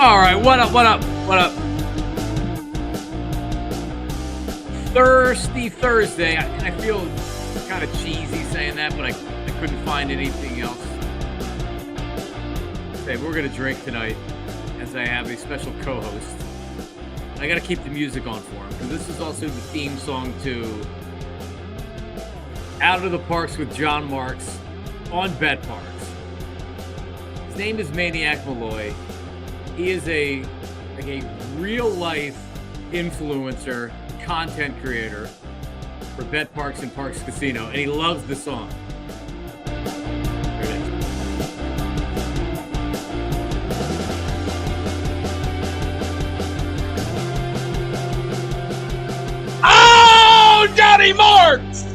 All right, what up? Thirsty Thursday, and I feel kind of cheesy saying that, but I couldn't find anything else. Okay, we're going to drink tonight as I have a special co-host. I got to keep the music on for him, because this is also the theme song to Out of the Parks with John Marks on betPARX. His name is Maniac Malloy. He is a real-life influencer, content creator for betPARX and Parks Casino, and he loves the song. Here it is. Oh, Johnny Marks!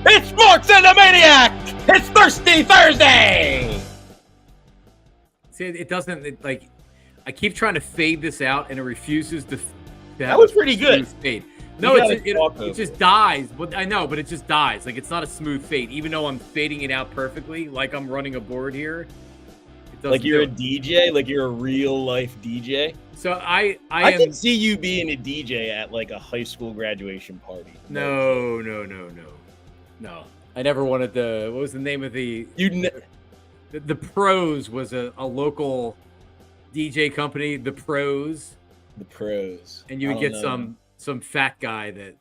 It's Marks and the Maniac! It's Thirsty Thursday! See, it doesn't, like, I keep trying to fade this out, and it refuses to. That was pretty good. Fade. No, it just dies. But I know, but it just dies. Like, it's not a smooth fade, even though I'm fading it out perfectly, like I'm running a board here. Like you're a DJ, like you're a real life DJ. So I can see you being a DJ at like a high school graduation party. No. I never wanted the. What was the name of the? The Pros was a local DJ company. The Pros. And you would get some fat guy that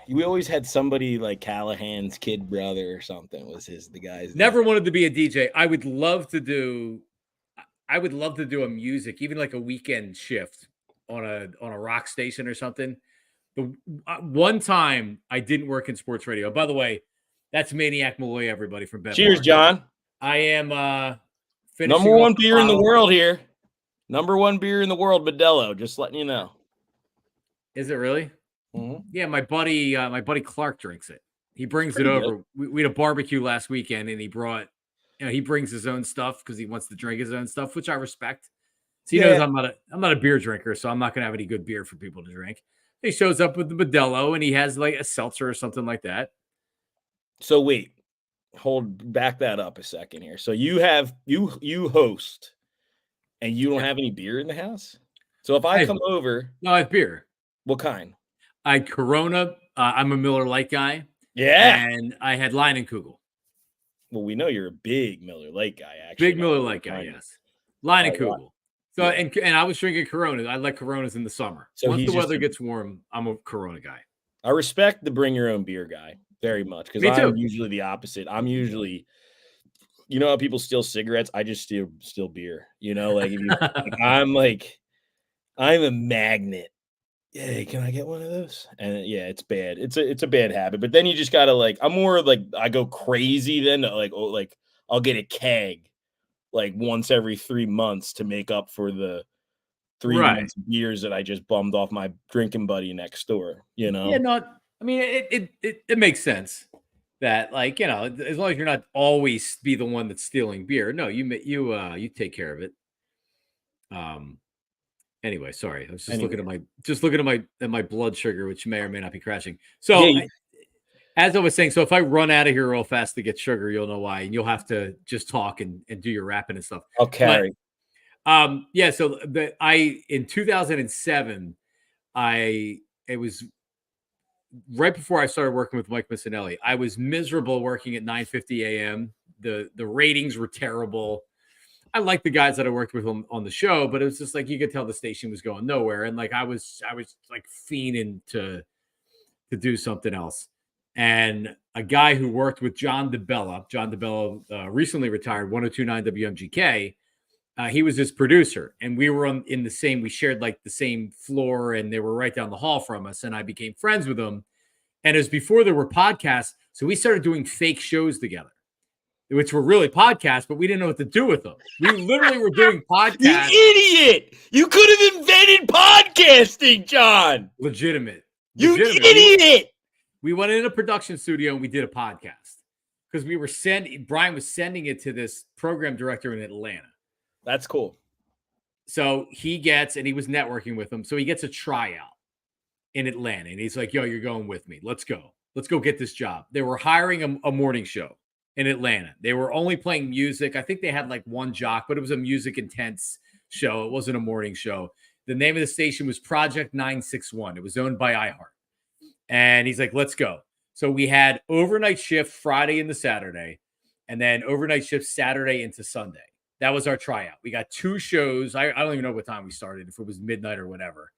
we always had somebody like Callahan's kid brother or something was the guy's never wanted to be a DJ. I would love to do a music, even like a weekend shift on a rock station or something. The one time I didn't work in sports radio. By the way, that's Maniac Malloy, everybody, from betPARX. Cheers, John. I am number one beer in the world here. Number one beer in the world, Modelo. Just letting you know. Is it really? Mm-hmm. Yeah, my buddy Clark drinks it. He brings it over. We had a barbecue last weekend, and he brought. He brings his own stuff because he wants to drink his own stuff, which I respect. So he knows I'm not a beer drinker, so I'm not going to have any good beer for people to drink. He shows up with the Modelo, and he has like a seltzer or something like that. So wait, back that up a second here. So you host. And you don't have any beer in the house? So if I come over... No, I have beer. What kind? I had Corona. I'm a Miller Lite guy. Yeah. And I had Leinenkugel. Well, we know you're a big Miller Lite guy, actually. Big Miller Lite guy, yes. Leinenkugel. So, and I was drinking Corona. I like Coronas in the summer. So once the weather gets warm, I'm a Corona guy. I respect the bring your own beer guy very much. Because I'm usually the opposite. I'm usually... You know how people steal cigarettes? I just steal beer. You know, like, I'm a magnet. Yeah, can I get one of those? And yeah, it's bad. It's a bad habit. But then you just gotta I'm more like I go crazy then. I'll get a keg like once every 3 months to make up for the 3 months of beers that I just bummed off my drinking buddy next door. You know? Yeah, it makes sense. That as long as you're not always be the one that's stealing beer. No, you take care of it. Anyway, sorry. I was just looking at my blood sugar, which may or may not be crashing. So as I was saying, so if I run out of here real fast to get sugar, you'll know why, and you'll have to just talk and do your rapping and stuff. I'll carry. So in 2007, it was right before I started working with Mike Missinelli. I was miserable working at 9:50 a.m. The ratings were terrible. I liked the guys that I worked with on the show, but it was just like you could tell the station was going nowhere. And like I was like fiending to do something else. And a guy who worked with John DeBella recently retired, 102.9 WMGK. He was his producer, and we were we shared like the same floor, and they were right down the hall from us. And I became friends with them. And it was before there were podcasts. So we started doing fake shows together, which were really podcasts, but we didn't know what to do with them. We literally were doing podcasts. You idiot! You could have invented podcasting, John. Legitimate. You idiot! We went in a production studio and we did a podcast because Brian was sending it to this program director in Atlanta. That's cool. So he was networking with him. So he gets a tryout in Atlanta. And he's like, yo, you're going with me. Let's go. Let's go get this job. They were hiring a morning show in Atlanta. They were only playing music. I think they had like one jock, but it was a music intense show. It wasn't a morning show. The name of the station was Project 961. It was owned by iHeart. And he's like, let's go. So we had overnight shift Friday into Saturday, and then overnight shift Saturday into Sunday. That was our tryout. We got 2 shows. I don't even know what time we started, if it was midnight or whatever.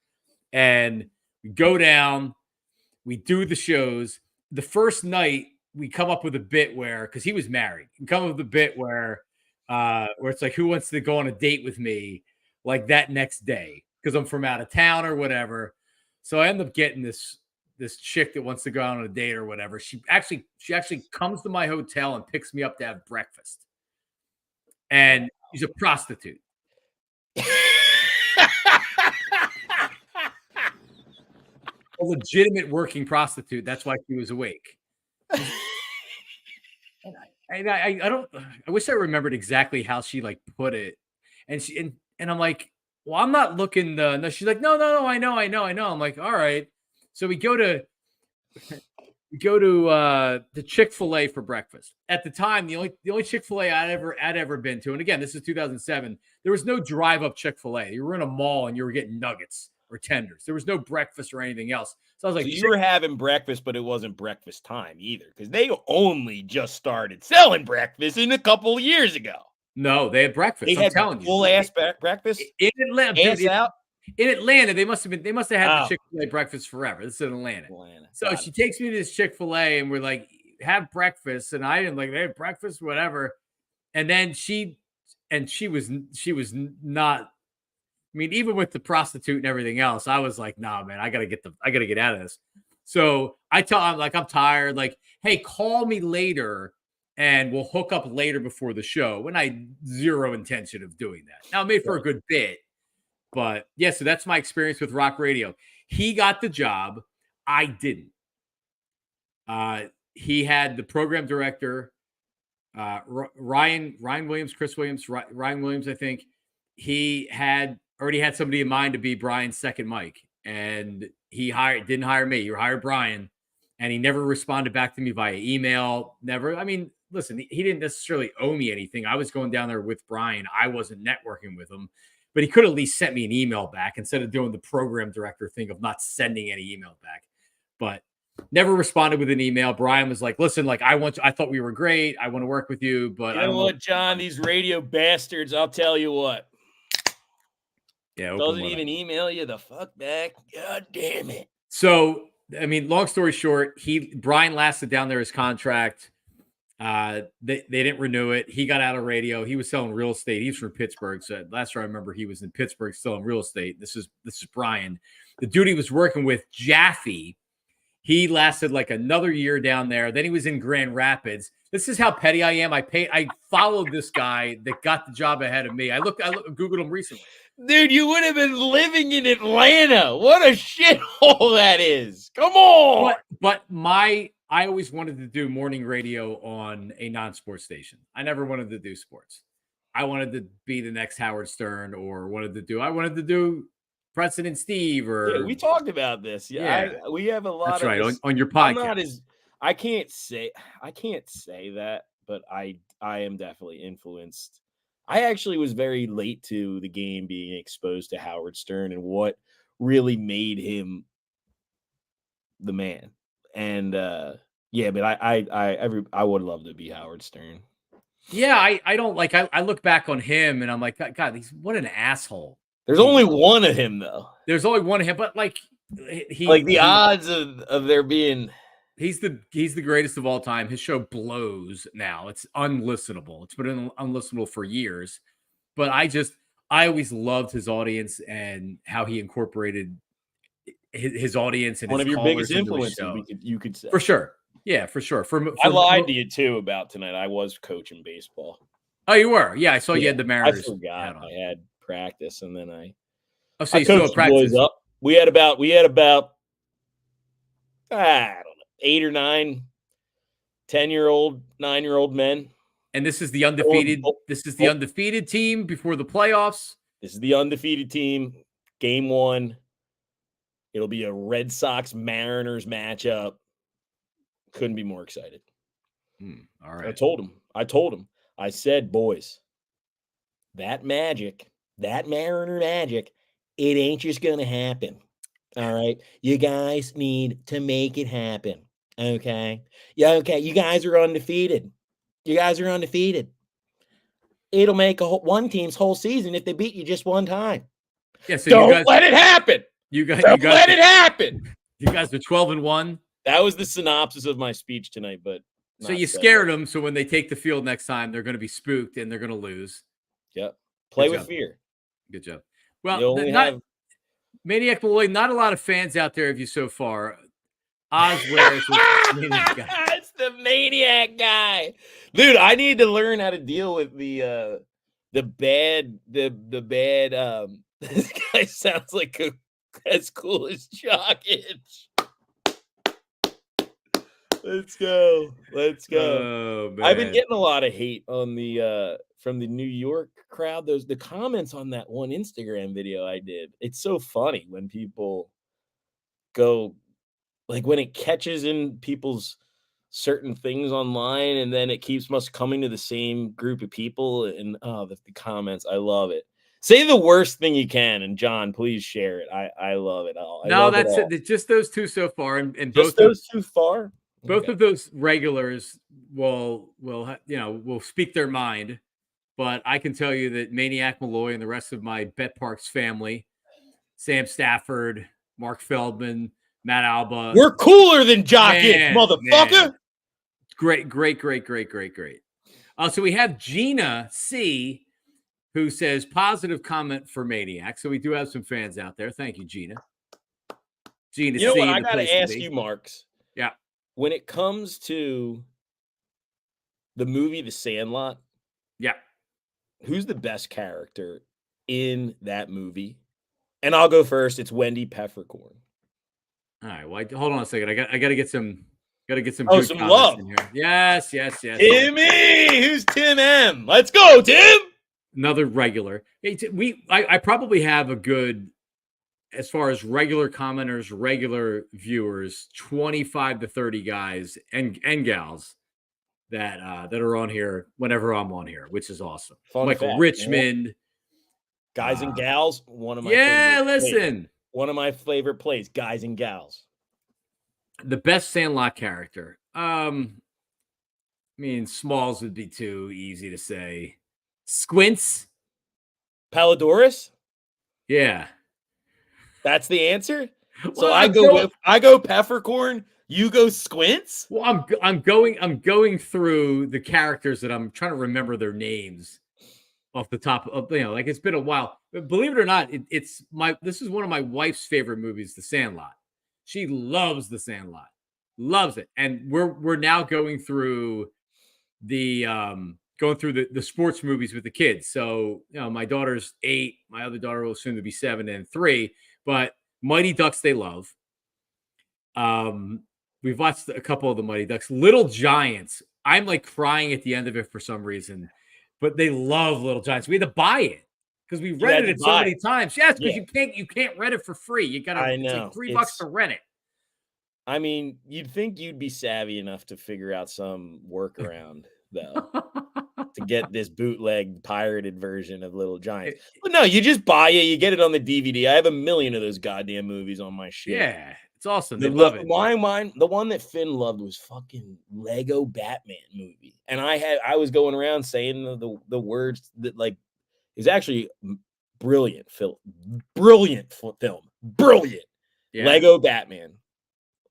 And we go down, we do the shows. The first night, we come up with a bit where, because he was married, we come up with a bit where it's like, who wants to go on a date with me like that next day? Because I'm from out of town or whatever. So I end up getting this chick that wants to go out on a date or whatever. She actually comes to my hotel and picks me up to have breakfast. And she's a prostitute. A legitimate working prostitute. That's why she was awake. And I wish I remembered exactly how she like put it. And I'm like, well, I'm not looking no, she's like, no, I know. I'm like, all right. So we go to the Chick-fil-A for breakfast. At the time, the only Chick-fil-A I'd ever been to, and again, this is 2007, there was no drive-up Chick-fil-A. You were in a mall and you were getting nuggets or tenders. There was no breakfast or anything else. So I was like, so you were having breakfast, but it wasn't breakfast time either, because they only just started selling breakfast a couple of years ago. No, they had breakfast. I'm telling you, full ass breakfast in Atlanta. Ass out. In Atlanta, they must have had the Chick-fil-A breakfast forever. This is in Atlanta. So she takes me to this Chick-fil-A and we're like, have breakfast. And I didn't like, they have breakfast, whatever. And then she was not, I mean, even with the prostitute and everything else, I was like, nah, man, I gotta get out of this. So I'm like, I'm tired. Like, hey, call me later and we'll hook up later before the show. And I had zero intention of doing that. Now, it made for a good bit. But yeah, so that's my experience with rock radio. He got the job. I didn't. He had the program director, Ryan Williams, Ryan Williams, I think. He already had somebody in mind to be Brian's second mic. And he didn't hire me. He hired Brian. And he never responded back to me via email. Never. I mean, listen, he didn't necessarily owe me anything. I was going down there with Brian. I wasn't networking with him. But he could at least sent me an email back instead of doing the program director thing of not sending any email back. But never responded with an email. Brian was like, listen, like, I thought we were great. I want to work with you. But you know what, John, these radio bastards, I'll tell you what. Yeah. Doesn't even email you the fuck back. God damn it. So, I mean, long story short, Brian lasted down there his contract. They didn't renew it. He got out of radio. He was selling real estate. He's from Pittsburgh. So last year I remember he was in Pittsburgh selling real estate. This is Brian. The dude he was working with, Jaffe, he lasted like another year down there. Then he was in Grand Rapids. This is how petty I am. I followed this guy that got the job ahead of me. I Googled him recently. Dude, you would have been living in Atlanta. What a shithole that is. Come on. But I always wanted to do morning radio on a non-sports station. I never wanted to do sports. I wanted to be the next Howard Stern, or I wanted to do President Steve, or yeah, we talked about this. Yeah. We have a lot That's of right this. on your podcast. I can't say that, but I am definitely influenced. I actually was very late to the game being exposed to Howard Stern and what really made him the man. And yeah, but I would love to be Howard Stern. Yeah, I don't like. I look back on him and I'm like, God, what an asshole. There's only one of him though. There's only one of him, but like the odds of there being. He's the greatest of all time. His show blows now. It's unlistenable. It's been unlistenable for years. But I always loved his audience and how he incorporated his audience and one his of your biggest influences. You could say for sure. Yeah, for sure. I lied to you too about tonight. I was coaching baseball. Oh, you were? Yeah, I saw you had the Mariners. I forgot I had practice, and then so you still practice. Up. We had about I don't know, 8 or 9 10-year-old, 9-year-old men. And this is the undefeated. This is the undefeated team before the playoffs. This is the undefeated team. Game 1. It'll be a Red Sox Mariners matchup. Couldn't be more excited. All right. I told him. I said, boys, that magic that Mariner magic, it ain't just going to happen. All right. You guys need to make it happen. Okay. Yeah. Okay. You guys are undefeated. It'll make one team's whole season if they beat you just one time. Yeah. So Don't let it happen. Don't let it happen. You guys are 12-1. That was the synopsis of my speech tonight, but so you scared them. So when they take the field next time, they're going to be spooked and they're going to lose. Yep. Play with fear. Good job. Well, Maniac Malloy, not a lot of fans out there of you so far. Oz wears it's the Maniac guy. Dude, I need to learn how to deal with the bad this guy sounds like as cool as Jock Itch. Let's go. Oh, I've been getting a lot of hate on the from the New York crowd. The comments on that one Instagram video I did. It's so funny when people go, like, when it catches in people's certain things online, and then it keeps us coming to the same group of people. And the comments, I love it. Say the worst thing you can, and John, please share it. I love it all. That's it. Just those two so far, and just both those two far. Both of those regulars will speak their mind, but I can tell you that Maniac Malloy and the rest of my betPARX family, Sam Stafford, Mark Feldman, Matt Alba, we're cooler than Jock Itch, motherfucker. Great. So we have Gina C, who says positive comment for Maniac. So we do have some fans out there. Thank you, Gina. Gina C. You know what? I got to ask you, Marks. Yeah. When it comes to the movie The Sandlot, yeah, who's the best character in that movie? And I'll go first. It's Wendy Peppercorn. All right. Well, hold on a second. I got to get some. Some love in here. Yes. Timmy, who's Tim M? Let's go, Tim. Another regular. Hey, I probably have a good, as far as regular commenters, regular viewers, 25 to 30 guys and gals that are on here whenever I'm on here, which is awesome. Michael Richmond. Guys and gals, one of my one of my favorite plays, Guys and Gals. The best Sandlot character. I mean, Smalls would be too easy to say. Squints. Palladorus? Yeah. That's the answer? So I go Peppercorn, you go Squints? Well, I'm going through the characters that I'm trying to remember their names off the top of, like, it's been a while. But believe it or not, this is one of my wife's favorite movies, The Sandlot. She loves The Sandlot. Loves it. And we're now going through the sports movies with the kids. So, my daughter's 8, my other daughter will soon to be 7 and 3. But Mighty Ducks, they love. We've watched a couple of the Mighty Ducks. Little Giants, I'm like crying at the end of it for some reason, but they love Little Giants. We had to buy it because we rented it so many times. Yes, because you can't rent it for free. You gotta. It's like $3 to rent it. I mean, you'd think you'd be savvy enough to figure out some workaround though. To get this bootleg pirated version of Little Giants. But no, you just buy it, you get it on the DVD. I have a million of those goddamn movies on my shit. Yeah, it's awesome. They love it. Mine, the one that Finn loved was fucking Lego Batman movie. And I was going around saying the words that, like, is actually brilliant film. Brilliant. Yeah. Lego Batman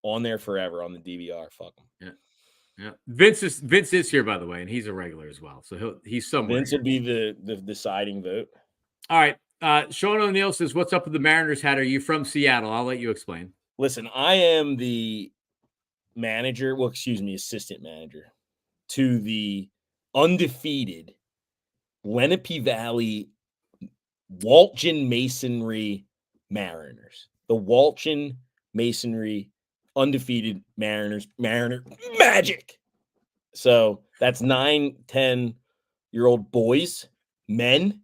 on there forever on the DVR. Fuck them. Yeah. Yeah, Vince is here, by the way, and he's a regular as well. So he's somewhere. Vince will be the deciding vote. All right. Sean O'Neill says, "What's up with the Mariners hat? Are you from Seattle?" I'll let you explain. Listen, I am the manager. Well, excuse me, assistant manager to the undefeated Lenape Valley Walton Masonry Mariners. The Walton Masonry undefeated Mariner Magic. So that's 9, 10-year-old boys, men.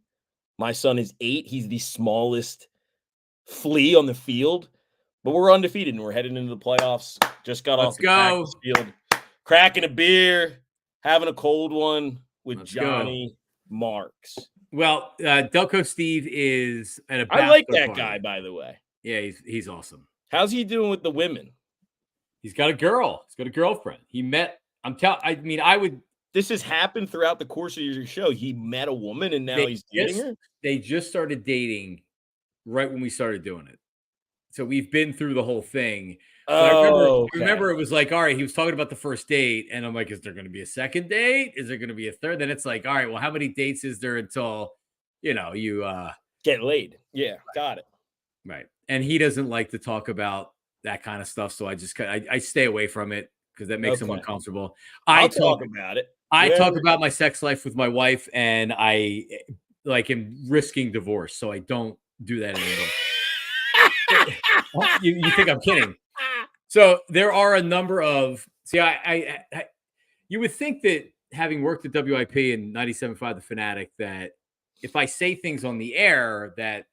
My son is 8. He's the smallest flea on the field, but we're undefeated and we're heading into the playoffs. Just got off the practice field, cracking a beer, having a cold one with Johnny Marks. Well, Delco Steve is at a I like bachelor that party. guy, by the way. Yeah, he's awesome. How's he doing with the women? He's got a girl. He's got a girlfriend. He met. I mean, I would. This has happened throughout the course of your show. He met a woman and now he's dating her? They just started dating right when we started doing it. So we've been through the whole thing. So I remember it was like, all right, he was talking about the first date, and I'm like, is there going to be a second date? Is there going to be a third? Then it's like, all right, well, how many dates is there until you get laid? Yeah, got it. Right. And he doesn't like to talk about that kind of stuff, so I stay away from it because that makes him uncomfortable. I'll talk about it. I talk about my sex life with my wife, and I am risking divorce, so I don't do that anymore. You think I'm kidding? So there are a number of you would think that having worked at WIP in 97.5 The Fanatic, that if I say things on the air, that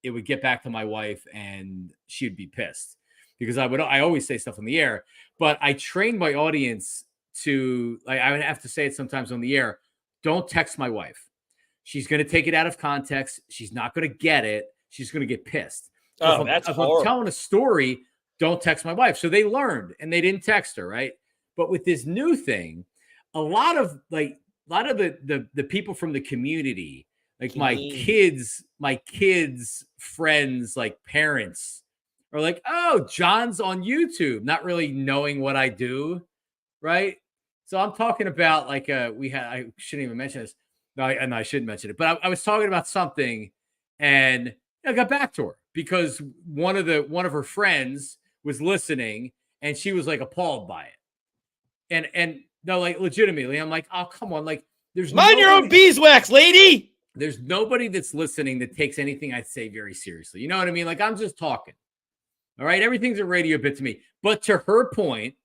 it would get back to my wife and she'd be pissed because I always say stuff on the air, but I train my audience to, like, I would have to say it sometimes on the air. Don't text my wife. She's going to take it out of context. She's not going to get it. She's going to get pissed. So if I'm telling a story, don't text my wife. So they learned and they didn't text her, right? But with this new thing, a lot of the people from the community, like my kids' friends, like parents, are like, oh, John's on YouTube, not really knowing what I do, right? So I'm talking about I shouldn't even mention this. No, I shouldn't mention it, but I was talking about something, and I got back to her because one of her friends was listening, and she was like appalled by it. And no, like legitimately, I'm like, oh, come on, like there's mind your own beeswax, lady. There's nobody that's listening that takes anything I say very seriously. You know what I mean? Like, I'm just talking. All right. Everything's a radio bit to me. But to her point,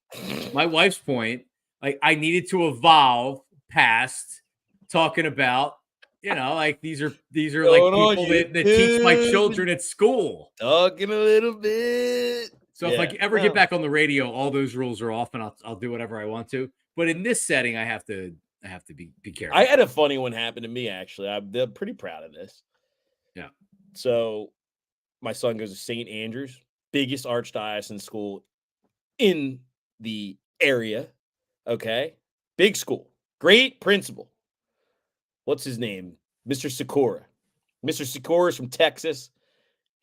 my wife's point, like, I needed to evolve past talking about, like these are like people that teach my children at school. Talking a little bit. So if I ever get back on the radio, all those rules are off, and I'll do whatever I want to. But in this setting, I have to be careful. I had a funny one happen to me, actually. I'm pretty proud of this. Yeah. So my son goes to St. Andrews, biggest archdiocesan school in the area. Okay. Big school. Great principal. What's his name? Mr. Sikora. Mr. Sikora is from Texas.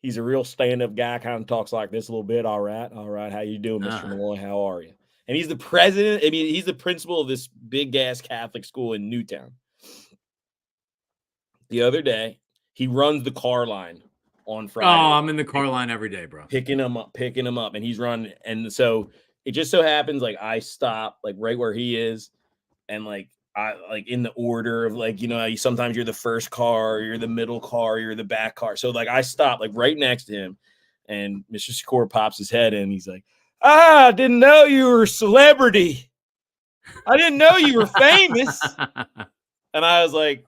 He's a real stand-up guy, kind of talks like this a little bit. All right. How you doing, Mr. Malloy? How are you? And he's the president. I mean, he's the principal of this big-ass Catholic school in Newtown. The other day, he runs the car line on Friday. Oh, I'm in the car line every day, bro. Picking him up, and he's running. And so it just so happens, like, I stop, like, right where he is, and, like, I in the order of, like, sometimes you're the first car, you're the middle car, you're the back car. So, like, I stop, like, right next to him, and Mr. Sikora pops his head in. He's like, I didn't know you were a celebrity. I didn't know you were famous. And I was like,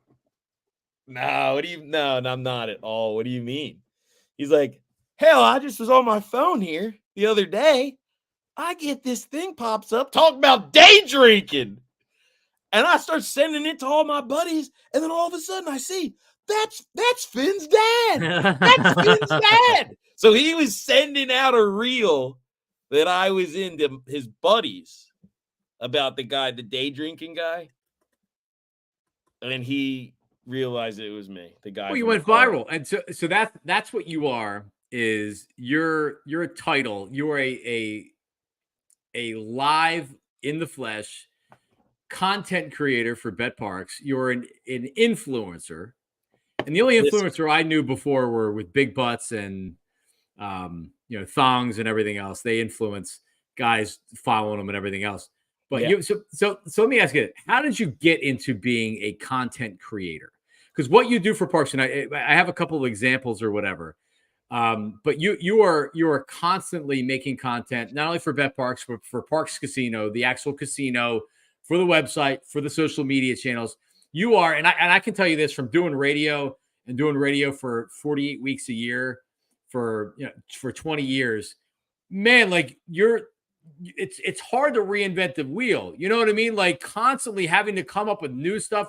no, no, I'm not at all. What do you mean? He's like, hell, I just was on my phone here the other day. I get this thing pops up talking about day drinking. And I start sending it to all my buddies. And then all of a sudden I see that's Finn's dad. That's Finn's dad. So he was sending out a reel that I was into his buddies about the day drinking guy. And he realized it was me, the guy. Well, you went viral. And so that's what you are, is you're a title. You are a live in the flesh content creator for betPARX. You're an influencer. And the only influencer I knew before were with big butts and thongs and everything else. They influence guys following them and everything else. But so let me ask you, how did you get into being a content creator? Because what you do for Parks, and I have a couple of examples or whatever. But you are constantly making content, not only for betPARX, but for Parks Casino, the actual casino, for the website, for the social media channels. You are, and I can tell you this from doing radio for 48 weeks a year for 20 years, man, like it's hard to reinvent the wheel. You know what I mean? Like constantly having to come up with new stuff.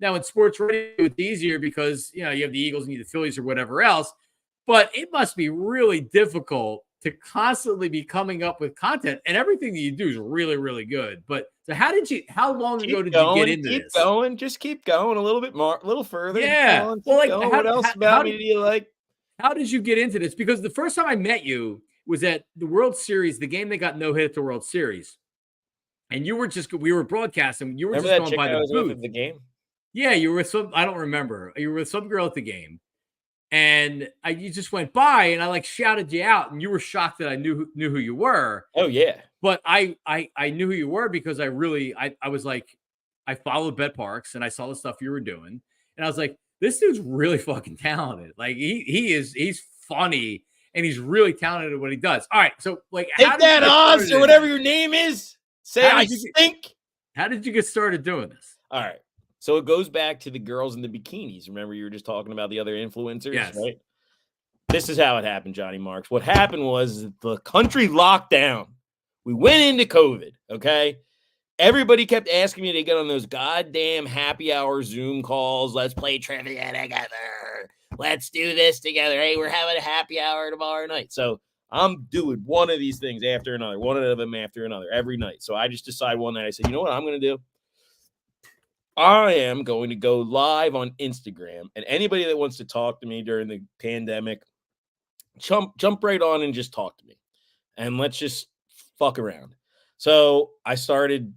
Now in sports radio, it's easier because you have the Eagles and you have the Phillies or whatever else. But it must be really difficult to constantly be coming up with content, and everything that you do is really, really good. But so how long ago did you get into keep this? going, just keep going a little bit more, a little further. Yeah. On, Well, like, going. What else about me do you like? How did you get into this? Because the first time I met you was at the World Series, the game that got no hit at the World Series. And we were broadcasting. You were Remember just that going chick by I the was with booth. at the game? Yeah, you were with I don't remember. You were with some girl at the game. And you just went by, and I like shouted you out, and you were shocked that I knew who you were. Oh yeah, but I knew who you were because I was like, I followed betPARX and I saw the stuff you were doing, and I was like, this dude's really fucking talented. Like he's funny and he's really talented at what he does. All right, so like, take that, Oz, or whatever your name is. Say I stink. How did you get started doing this? All right. So it goes back to the girls in the bikinis. Remember, you were just talking about the other influencers, yes. Right? This is how it happened, Johnny Marks. What happened was the country locked down. We went into COVID, okay? Everybody kept asking me to get on those goddamn happy hour Zoom calls. Let's play trivia together. Let's do this together. Hey, we're having a happy hour tomorrow night. So I'm doing one of these things after another, one of them after another every night. So I just decided one night, I said, you know what I'm going to do? I am going to go live on Instagram, and anybody that wants to talk to me during the pandemic, jump right on and just talk to me, and let's just fuck around. So I started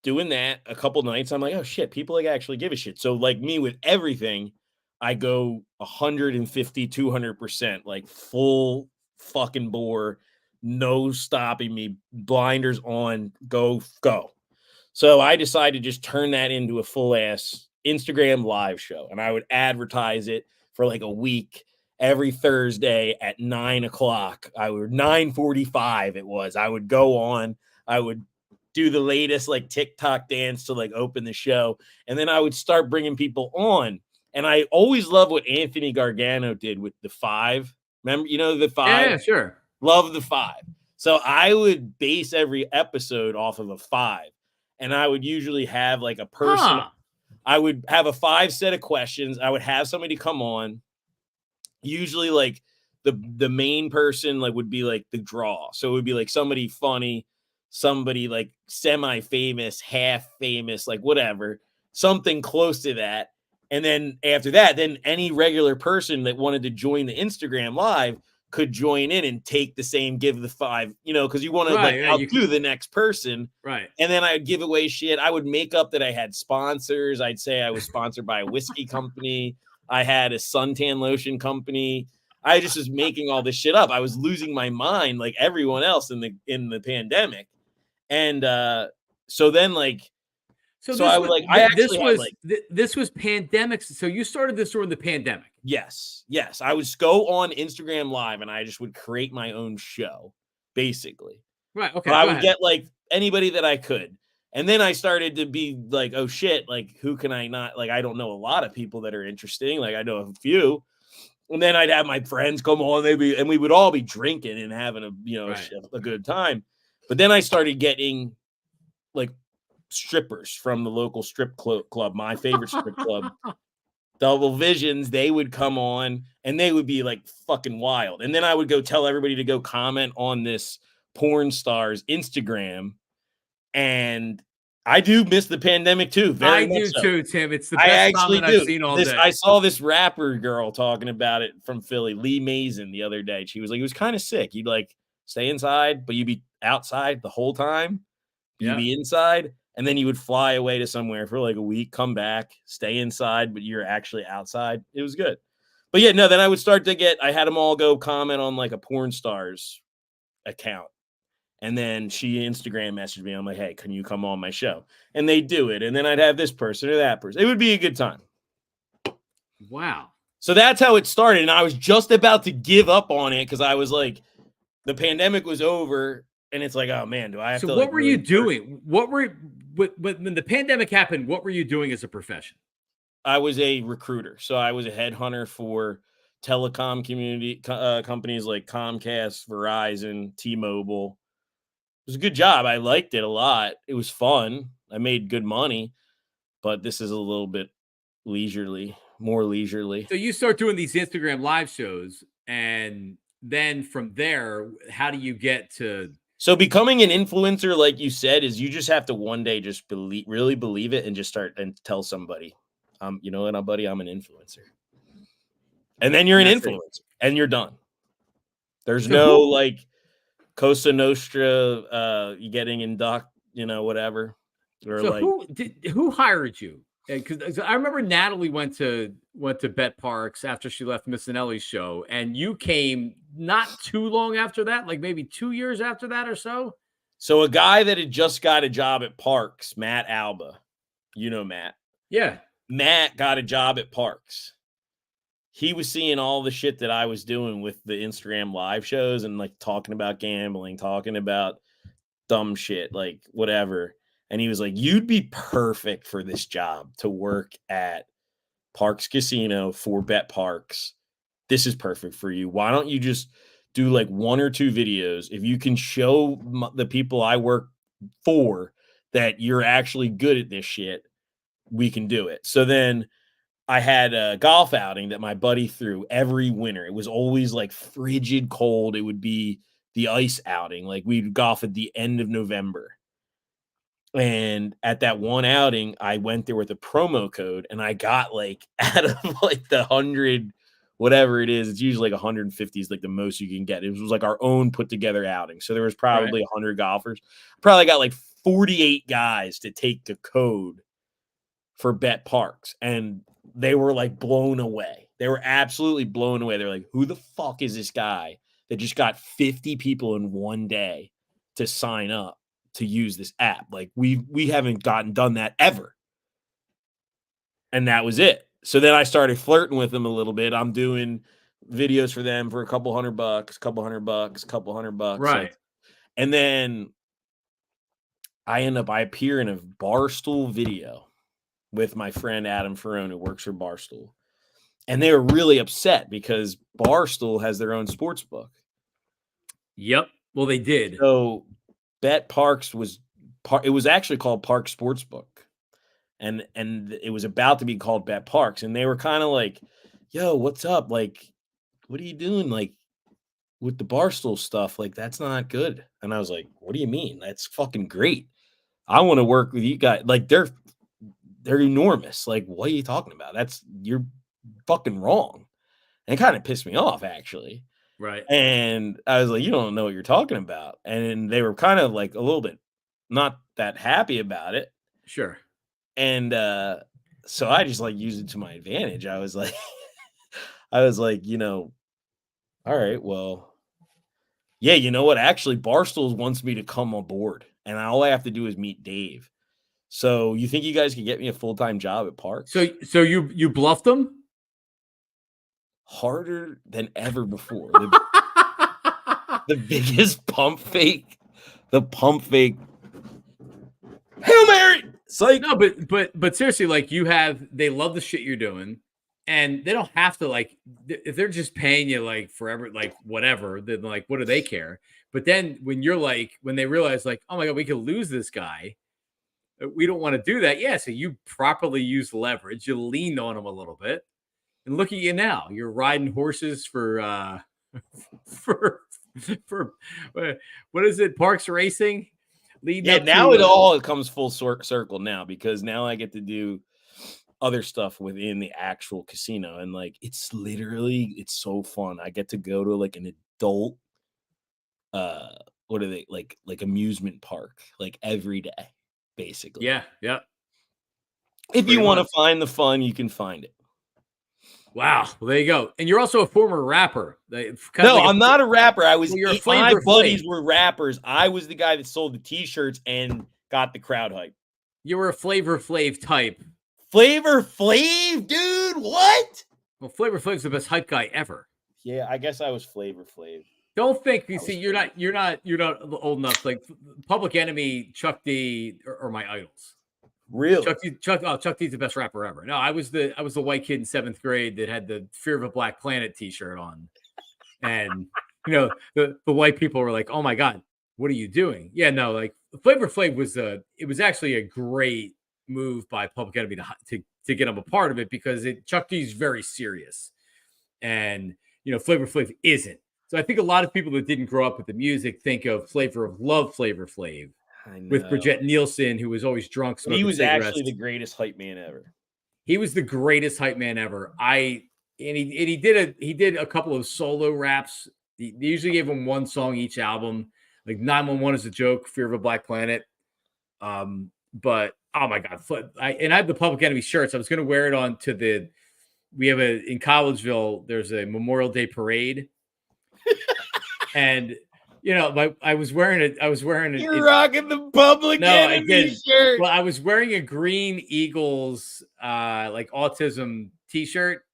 doing that a couple nights. I'm like, oh shit, people like actually give a shit. So like me with everything, I go 150, 200%, like full fucking bore, no stopping me, blinders on, go. So I decided to just turn that into a full ass Instagram live show. And I would advertise it for like a week every Thursday at 9:00. 9:45 it was. I would go on, I would do the latest like TikTok dance to like open the show. And then I would start bringing people on. And I always love what Anthony Gargano did with the 5. Remember, the 5? Yeah, sure. Love the 5. So I would base every episode off of a 5. And I would usually have like a person. I would have a 5 set of questions. I would have somebody come on. Usually like the main person like would be like the draw. So it would be like somebody funny, somebody like semi-famous, half famous, like whatever, something close to that. And then after that, then any regular person that wanted to join the Instagram live could join in and take the same, give the 5, because you want to outdo the next person. Right. And then I would give away shit. I would make up that I had sponsors. I'd say I was sponsored by a whiskey company. I had a suntan lotion company. I just was making all this shit up. I was losing my mind like everyone else in the pandemic. And so then like, So I was like, this was pandemic. So you started this during the pandemic. Yes. I would go on Instagram live and I just would create my own show, basically. Right. Okay. But I would get like anybody that I could. And then I started to be like, oh shit, like who can I not, like, I don't know a lot of people that are interesting. Like I know a few. And then I'd have my friends come on, and we would all be drinking and having a good time. But then I started getting like strippers from the local strip club, my favorite strip club, Double Visions. They would come on and they would be like fucking wild. And then I would go tell everybody to go comment on this porn star's Instagram. And I do miss the pandemic too. I do too, Tim. It's the best comment I've seen all day. I saw this rapper girl talking about it from Philly, Lee Mason, the other day. She was like, he was kind of sick. You'd like stay inside, but you'd be outside the whole time. You'd be inside, and then you would fly away to somewhere for like a week, come back, stay inside, but you're actually outside. It was good. But yeah, no, then I would start to I had them all go comment on like a porn star's account. And then she Instagram messaged me. I'm like, hey, can you come on my show? And they do it. And then I'd have this person or that person. It would be a good time. Wow. So that's how it started. And I was just about to give up on it because I was like, the pandemic was over. And it's like, oh man, do I have to? So what were you doing? When the pandemic happened, what were you doing as a profession? I was a recruiter. So I was a headhunter for telecom community companies like Comcast, Verizon, T-Mobile. It was a good job. I liked it a lot. It was fun. I made good money, but this is a little bit more leisurely. So you start doing these Instagram live shows, and then from there, how do you get to? So becoming an influencer, like you said, is you just have to one day just really believe it and just start and tell somebody, you know what, buddy, I'm an influencer. And then you're an influencer and you're done. There's no like Cosa Nostra, you getting induct, you know, whatever. Or So like who hired you? Because I remember Natalie went to betPARX after she left Miss Anelli's show, and you came not too long after that, like maybe 2 years after that or so. So a guy that had just got a job at BSing, Matt Alba, you know Matt. Yeah. Matt got a job at BSing. He was seeing all the shit that I was doing with the Instagram live shows and like talking about gambling, talking about dumb shit, like whatever. And he was like, you'd be perfect for this job to work at Parks Casino for betPARX. This is perfect for you. Why don't you just do like 1 or 2 videos? If you can show the people I work for that you're actually good at this shit, we can do it. So then I had a golf outing that my buddy threw every winter. It was always like frigid cold. It would be the ice outing. Like we'd golf at the end of November. And at that one outing, I went there with a promo code and I got like out of like the 100, whatever it is, it's usually like 150 is like the most you can get. It was like our own put together outing. So there was probably 100 golfers. Probably got like 48 guys to take the code for betPARX. And they were like blown away. They were absolutely blown away. They're like, who the fuck is this guy that just got 50 people in one day to sign up to use this app? Like we haven't done that ever. And that was it. So then I started flirting with them a little bit. I'm doing videos for them for a couple $100. Right. And then I appear in a Barstool video with my friend Adam Ferrone, who works for Barstool. And they were really upset because Barstool has their own sports book. Yep. Well, they did. So betPARX it was actually called Park Sportsbook. And it was about to be called betPARX. And they were kind of like, yo, what's up? Like, what are you doing? Like with the Barstool stuff, like that's not good. And I was like, what do you mean? That's fucking great. I want to work with you guys. Like they're enormous. Like, what are you talking about? You're fucking wrong. And it kind of pissed me off, actually. Right. And I was like, you don't know what you're talking about. And they were kind of like a little bit not that happy about it. Sure. And so I just like used it to my advantage. I was like, you know, all right, well, yeah, you know what? Actually, Barstool wants me to come aboard. And all I have to do is meet Dave. So you think you guys can get me a full-time job at BSing? So you bluffed them? Harder than ever before. The biggest pump fake. The pump fake. Hail Mary! Psych. No, but seriously, like they love the shit you're doing, and they don't have to like if they're just paying you like forever, like whatever, then like what do they care? But then when they realize like, oh my god, we could lose this guy. We don't want to do that. Yeah, so you properly use leverage. You leaned on them a little bit. And look at you now. You're riding horses for for what is it? Parks Racing? Yeah, now it comes full circle now because now I get to do other stuff within the actual casino. And like it's so fun. I get to go to like an adult what are they like amusement park like every day, basically. Yeah. If you want to find the fun, you can find it. Wow. Well, there you go. And you're also a former rapper. No, I'm not a rapper. I was. Well, my buddies were rappers. I was the guy that sold the T-shirts and got the crowd hype. You were a Flavor Flav type. Flavor Flav, dude. What? Well, Flavor Flav's the best hype guy ever. Yeah, I guess I was Flavor Flav. Don't think you see. You're not old enough. Like Public Enemy, Chuck D, or my idols. Really? Chuck D's the best rapper ever. No, I was the white kid in 7th grade that had the Fear of a Black Planet T-shirt on, and you know the white people were like, "Oh my god, what are you doing?" Yeah, no, like Flavor Flav was it was actually a great move by Public Enemy to to get him a part of it because Chuck D's very serious, and Flavor Flav isn't. So I think a lot of people that didn't grow up with the music think of Flavor of Love, Flavor Flav, with Bridget Nielsen, who was always drunk smoking He was cigarettes. actually the greatest hype man ever. He was the greatest hype man ever. He did a couple of solo raps. They usually gave him one song each album. Like 911 is a joke, Fear of a Black Planet. But oh my God, I have the Public Enemy shirts. I was going to wear it on to we have in Collegeville, there's a Memorial Day parade. And I was wearing it. You're rocking the Public Enemy shirt. Well, I was wearing a Green Eagles like autism t-shirt,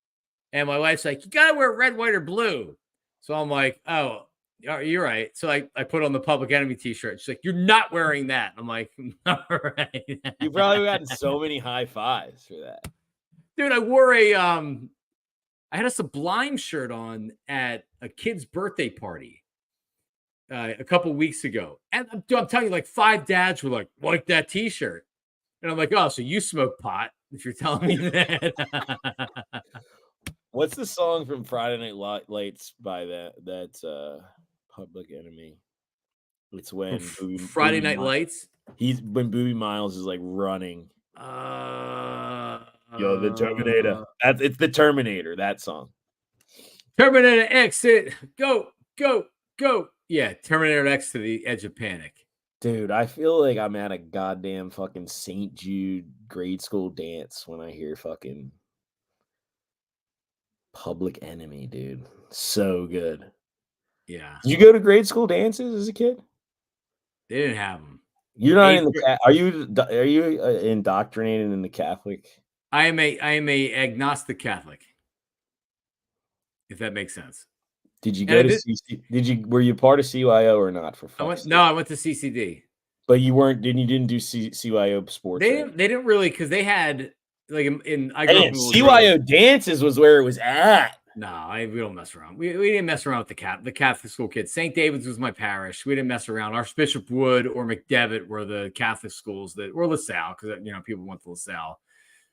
and my wife's like, "You gotta wear red, white, or blue." So I'm like, "Oh, you're right." So I put on the Public Enemy t-shirt. She's like, "You're not wearing that." I'm like, "All right." You've probably gotten so many high fives for that, dude. I wore I had a Sublime shirt on at a kid's birthday party a couple weeks ago. And I'm telling you, like 5 dads were like that t-shirt. And I'm like, oh, so you smoke pot if you're telling me that. What's the song from Friday Night Lights by that's Public Enemy? It's when Friday Night Lights? When Boobie Miles is like running. Yo, the Terminator. It's the Terminator, that song. Terminator exit. Go, go, go. Yeah, Terminator X to the edge of panic. Dude, I feel like I'm at a goddamn fucking St. Jude grade school dance when I hear fucking Public Enemy, dude. So good. Yeah. Did you go to grade school dances as a kid? They didn't have them. You're not in the. Are you indoctrinated in the Catholic? I am a agnostic Catholic. If that makes sense. Did you go to CC? Were you part of CYO or not? I went to CCD. But you weren't. You didn't do CYO sports. They didn't really, because they had like in CYO dances was where it was at. No, we don't mess around. We didn't mess around with the Catholic school kids. St. David's was my parish. We didn't mess around. Archbishop Wood or McDevitt were the Catholic schools or LaSalle, because people went to LaSalle.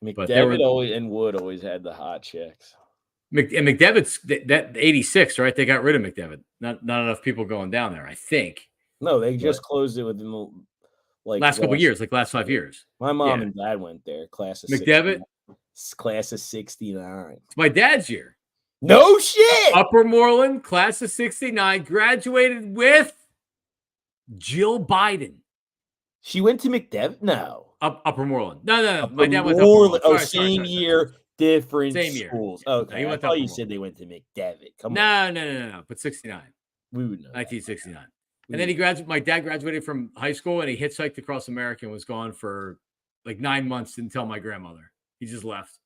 McDevitt and Wood always had the hot chicks. And McDevitt's that 86, right? They got rid of McDevitt. Not enough people going down there, I think. No, they just closed it within the last couple of years, like last 5 years. My mom and dad went there. Class of McDevitt, class of 69. It's my dad's year. No shit. Upper Moreland, class of 69, graduated with Jill Biden. She went to McDevitt? No. Upper Moreland. No. My dad went to Upper Moreland. Same year, different schools. Okay. No, I thought you said they went to McDevitt. Come on. No. But 69. We would know. 1969. And then my dad graduated from high school, and he hitchhiked across America and was gone for like 9 months. Didn't tell my grandmother. He just left.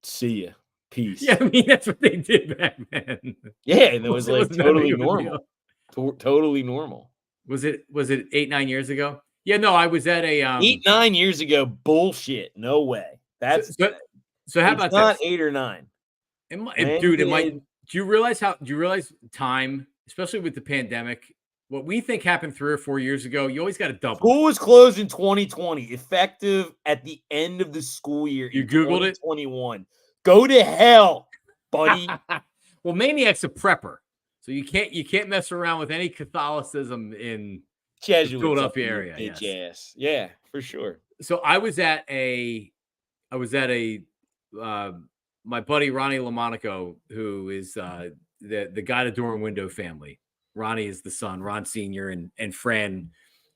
See ya. Peace. Yeah, I mean, that's what they did back then. Yeah, and it was like totally normal. Totally normal. Was it 8-9 years ago? Yeah, no, I was at a 8-9 years ago. Bullshit. No way. That's so how about not this? 8 or 9. Dude, do you realize time, especially with the pandemic, what we think happened 3 or 4 years ago, you always got to double. School was closed in 2020, effective at the end of the school year. You Googled it? 2021. Go to hell, buddy. Well, Maniac's a prepper, so you can't mess around with any Catholicism in the Philadelphia area. Yes. Yeah, for sure. So I was at a my buddy Ronnie Lamonaco, who is the guy to door and window family. Ronnie is the son. Ron Sr. and Fran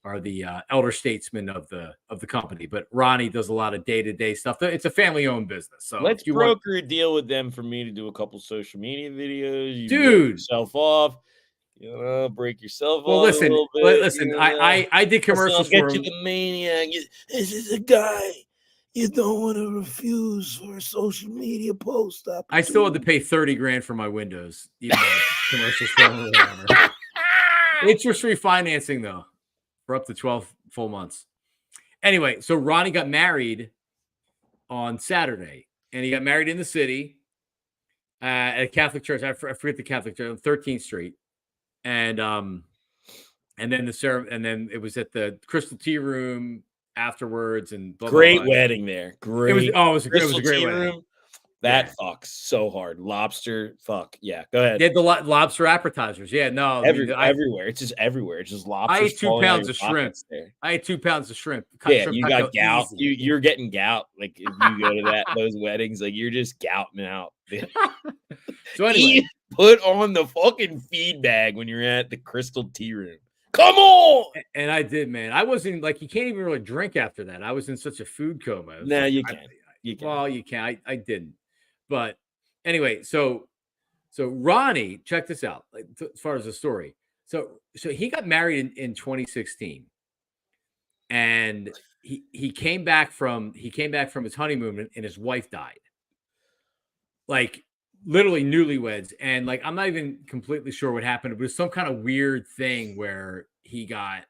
are the elder statesmen of the company. But Ronnie does a lot of day-to-day stuff. It's a family-owned business. So let's broker a deal with them for me to do a couple social media videos. You dude, break yourself off. Break yourself off. Listen, a little bit, listen. I did commercials for him. You the Maniac. This is a guy you don't want to refuse for a social media post. I still had to pay $30,000 for my windows, even though commercials for him or whatever. Interest-free financing though, for up to 12 full months. Anyway, so Ronnie got married on Saturday, and he got married in the city at a Catholic church. I forget the Catholic church on 13th Street. And then it was at the Crystal Tea Room afterwards and blah, blah, Great blah. wedding there. Great. It was a Crystal great tea wedding. room. That fucks so hard. Lobster, fuck. Yeah, go ahead. They had the lobster appetizers. Yeah, no, Everywhere. It's just everywhere. It's just I lobsters ate 2 falling out of pounds your of shrimp. pockets there. I ate 2 pounds of shrimp. Yeah, Shrimp you taco got gout. easy. You're getting gout. Like if you go to those weddings, like you're just gouting out. So anyway, Put on the fucking feed bag when you're at the Crystal Tea Room. Come on. and I did, man. I wasn't like you can't even really drink after that. I was in such a food coma. No, like, you can. You can. Well, you can. I didn't. But anyway, so Ronnie, check this out. Like, as far as the story, so he got married in 2016, and he came back from his honeymoon, and his wife died. Like literally newlyweds, and like I'm not even completely sure what happened. It was some kind of weird thing where he got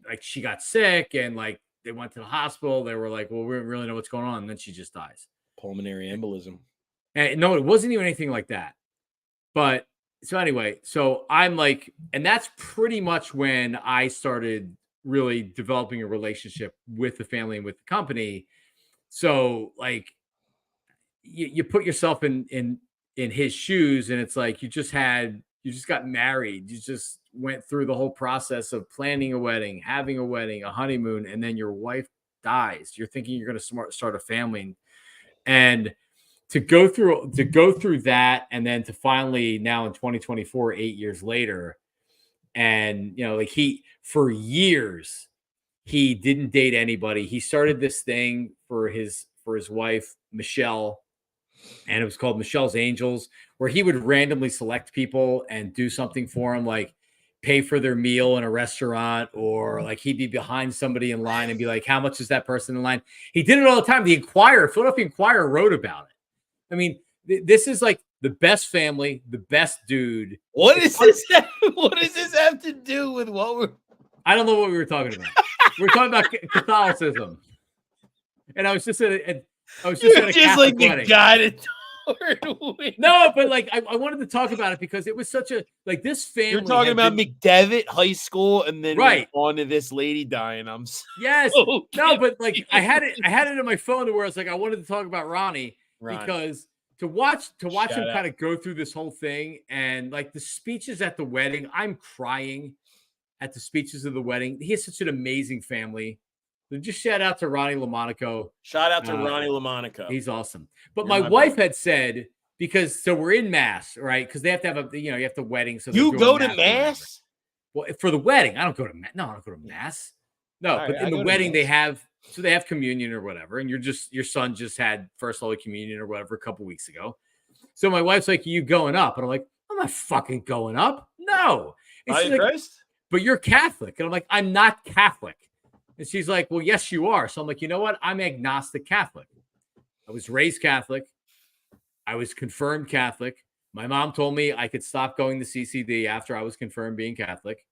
like she got sick, and like they went to the hospital. They were like, "Well, we don't really know what's going on," and then she just dies. Pulmonary embolism. And no, it wasn't even anything like that. But so anyway, so I'm like, and that's pretty much when I started really developing a relationship with the family and with the company. So like you put yourself in his shoes, and it's like you just got married. You just went through the whole process of planning a wedding, having a wedding, a honeymoon, and then your wife dies. You're thinking you're going to start a family, and to go through that, and then to finally now in 2024, 8 years later, and like for years he didn't date anybody. He started this thing for his wife Michelle, and it was called Michelle's Angels, where he would randomly select people and do something for them, like pay for their meal in a restaurant, or like he'd be behind somebody in line and be like, how much is that person in line? He did it all the time. The Philadelphia Inquirer wrote about it. I mean, this is like the best family, the best dude. What does this have to do with what we're... I don't know what we were talking about. We're talking about Catholicism. And I was just at a Catholic wedding. No, but like I wanted to talk about it because it was such a like this family. You're talking about McDevitt High School, and then right on to this lady dying. Yes. No, but like I had it in my phone to where I was like, I wanted to talk about Ronnie. Because to watch him kind of go through this whole thing, and like the speeches at the wedding, I'm crying at the speeches of the wedding. He has such an amazing family. So just shout out to Ronnie LaMonaco. Shout out to Ronnie LaMonaco. He's awesome. But my wife had said, because we're in mass, right? Because they have to have you have the wedding. So you go to mass? Well, for the wedding, I don't go to mass. No, I don't go to mass. No, but in the wedding they have communion or whatever, and your son just had First Holy Communion or whatever a couple weeks ago. So my wife's like, "You going up?" And I'm like, "I'm not fucking going up. No." And she's like, "But you're Catholic," and I'm like, "I'm not Catholic." And she's like, "Well, yes, you are." So I'm like, "You know what? I'm agnostic Catholic. I was raised Catholic. I was confirmed Catholic. My mom told me I could stop going to CCD after I was confirmed being Catholic.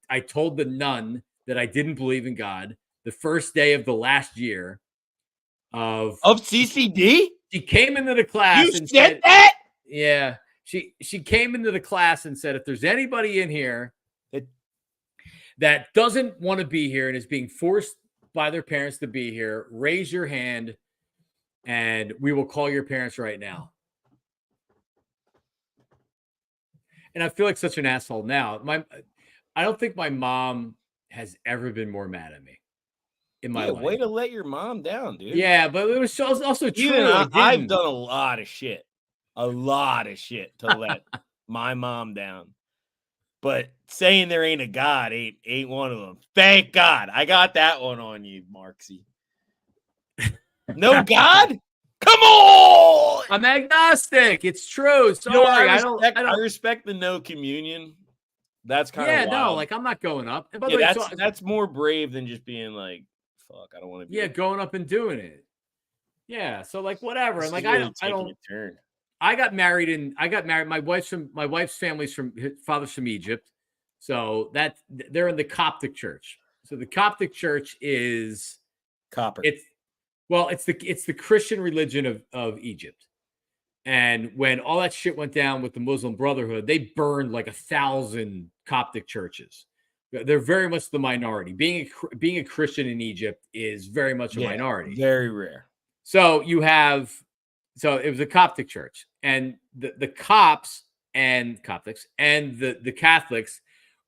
I told the nun that I didn't believe in God the first day of the last year of CCD. She came into the class and said that? Yeah. She came into the class and said, if there's anybody in here that doesn't want to be here and is being forced by their parents to be here, raise your hand and we will call your parents right now. And I feel like such an asshole now. I don't think my mom has ever been more mad at me in my life. Way to let your mom down, dude. Yeah, but it was also true. I've done a lot of shit to let my mom down. But saying there ain't a God ain't one of them. Thank God. I got that one on you, Marksy. No God? Come on! I'm agnostic. It's true. Sorry, I respect the no communion. That's kind of wild. No, like I'm not going up. And by the way, that's more brave than just being like, fuck, I don't want to be. Yeah, going up and doing it. Yeah, so like whatever. And like really I don't turn. I got married. My wife's family's father's from Egypt. So they're in the Coptic church. So the Coptic church is copper. It's the Christian religion of Egypt. And when all that shit went down with the Muslim Brotherhood, they burned like 1,000 Coptic churches. They're very much the minority. Being a Christian in Egypt is very much a minority. Very rare. So it was a Coptic church, and the Copts and Coptics and the Catholics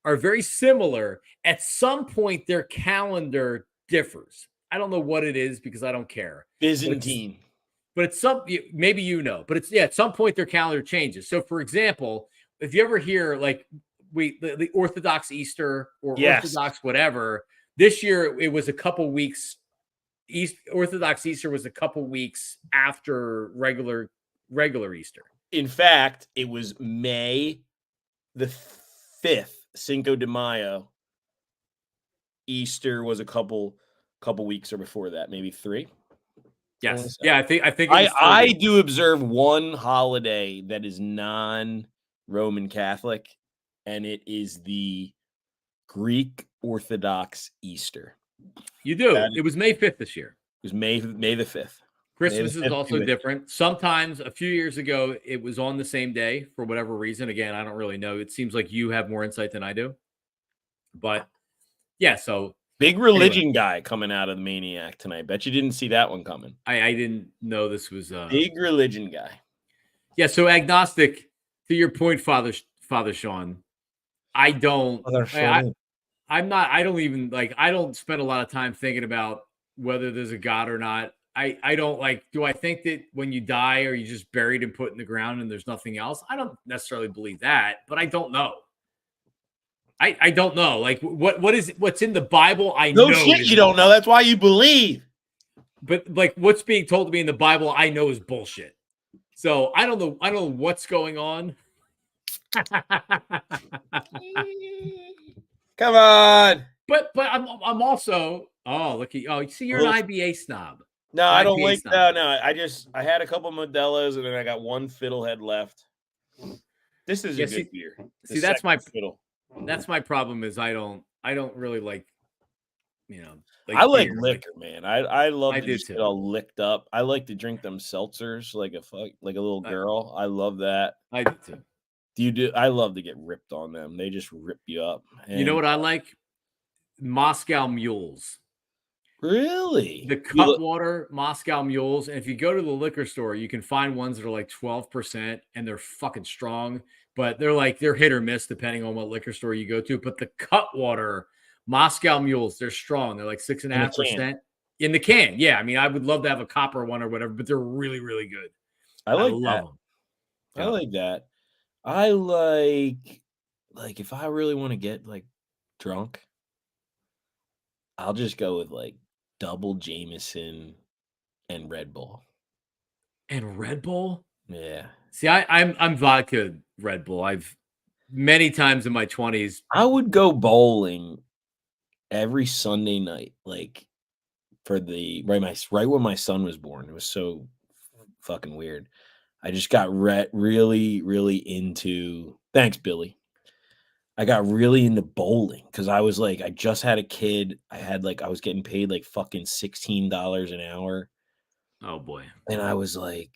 are very similar. At some point, their calendar differs. I don't know what it is because I don't care. Byzantine. But it's maybe but it's at some point their calendar changes. So for example, if you ever hear like the Orthodox Easter or Orthodox whatever, this year it was a couple weeks. Orthodox Easter was a couple weeks after regular Easter. In fact, it was May the 5th, Cinco de Mayo. Easter was a couple weeks or before that, maybe 3. Yes. Yeah, I think I do observe one holiday that is non-Roman Catholic, and it is the Greek Orthodox Easter. You do. It was May 5th this year. It was May the 5th. Christmas is also different. Sometimes a few years ago, it was on the same day for whatever reason. Again, I don't really know. It seems like you have more insight than I do. But yeah, so big religion guy coming out of the Maniac tonight. Bet you didn't see that one coming. I didn't know this was big religion guy. Yeah, so agnostic, to your point, Father Sean. I don't. I'm not. I don't even I don't spend a lot of time thinking about whether there's a God or not. I don't do I think that when you die, are you just buried and put in the ground and there's nothing else? I don't necessarily believe that, but I don't know. I don't know. What's in the Bible? I know. No shit, you don't know. That's why you believe. But what's being told to me in the Bible, I know is bullshit. So I don't know. I don't know what's going on. Come on. But I'm also you see you're an IBA snob. No, I don't like that. No, I had a couple Modelo's and then I got one Fiddlehead left. This is a good beer. See, that's my fiddle. That's my problem is I don't really like, I like liquor, man. I love to just get all licked up. I like to drink them seltzers like a little girl. I love that. I do too. Do you do? I love to get ripped on them. They just rip you up. And you know what I like? Moscow Mules. Really? The Cutwater Moscow Mules. And if you go to the liquor store, you can find ones that are like 12% and they're fucking strong. But they're hit or miss depending on what liquor store you go to. But the Cutwater Moscow Mules, they're strong. They're like 6.5% in the can. Yeah, I mean, I would love to have a copper one or whatever, but they're really, really good. I love them. I like that. I like if I really want to get drunk, I'll just go with double Jameson and Red Bull. And Red Bull? Yeah. See, I'm vodka Red Bull. I've many times in my 20s. I would go bowling every Sunday night, for right when my son was born. It was so fucking weird. I just got really, really into. Thanks, Billy. I got really into bowling because I was I just had a kid. I was getting paid fucking $16 an hour. Oh boy. And I was like,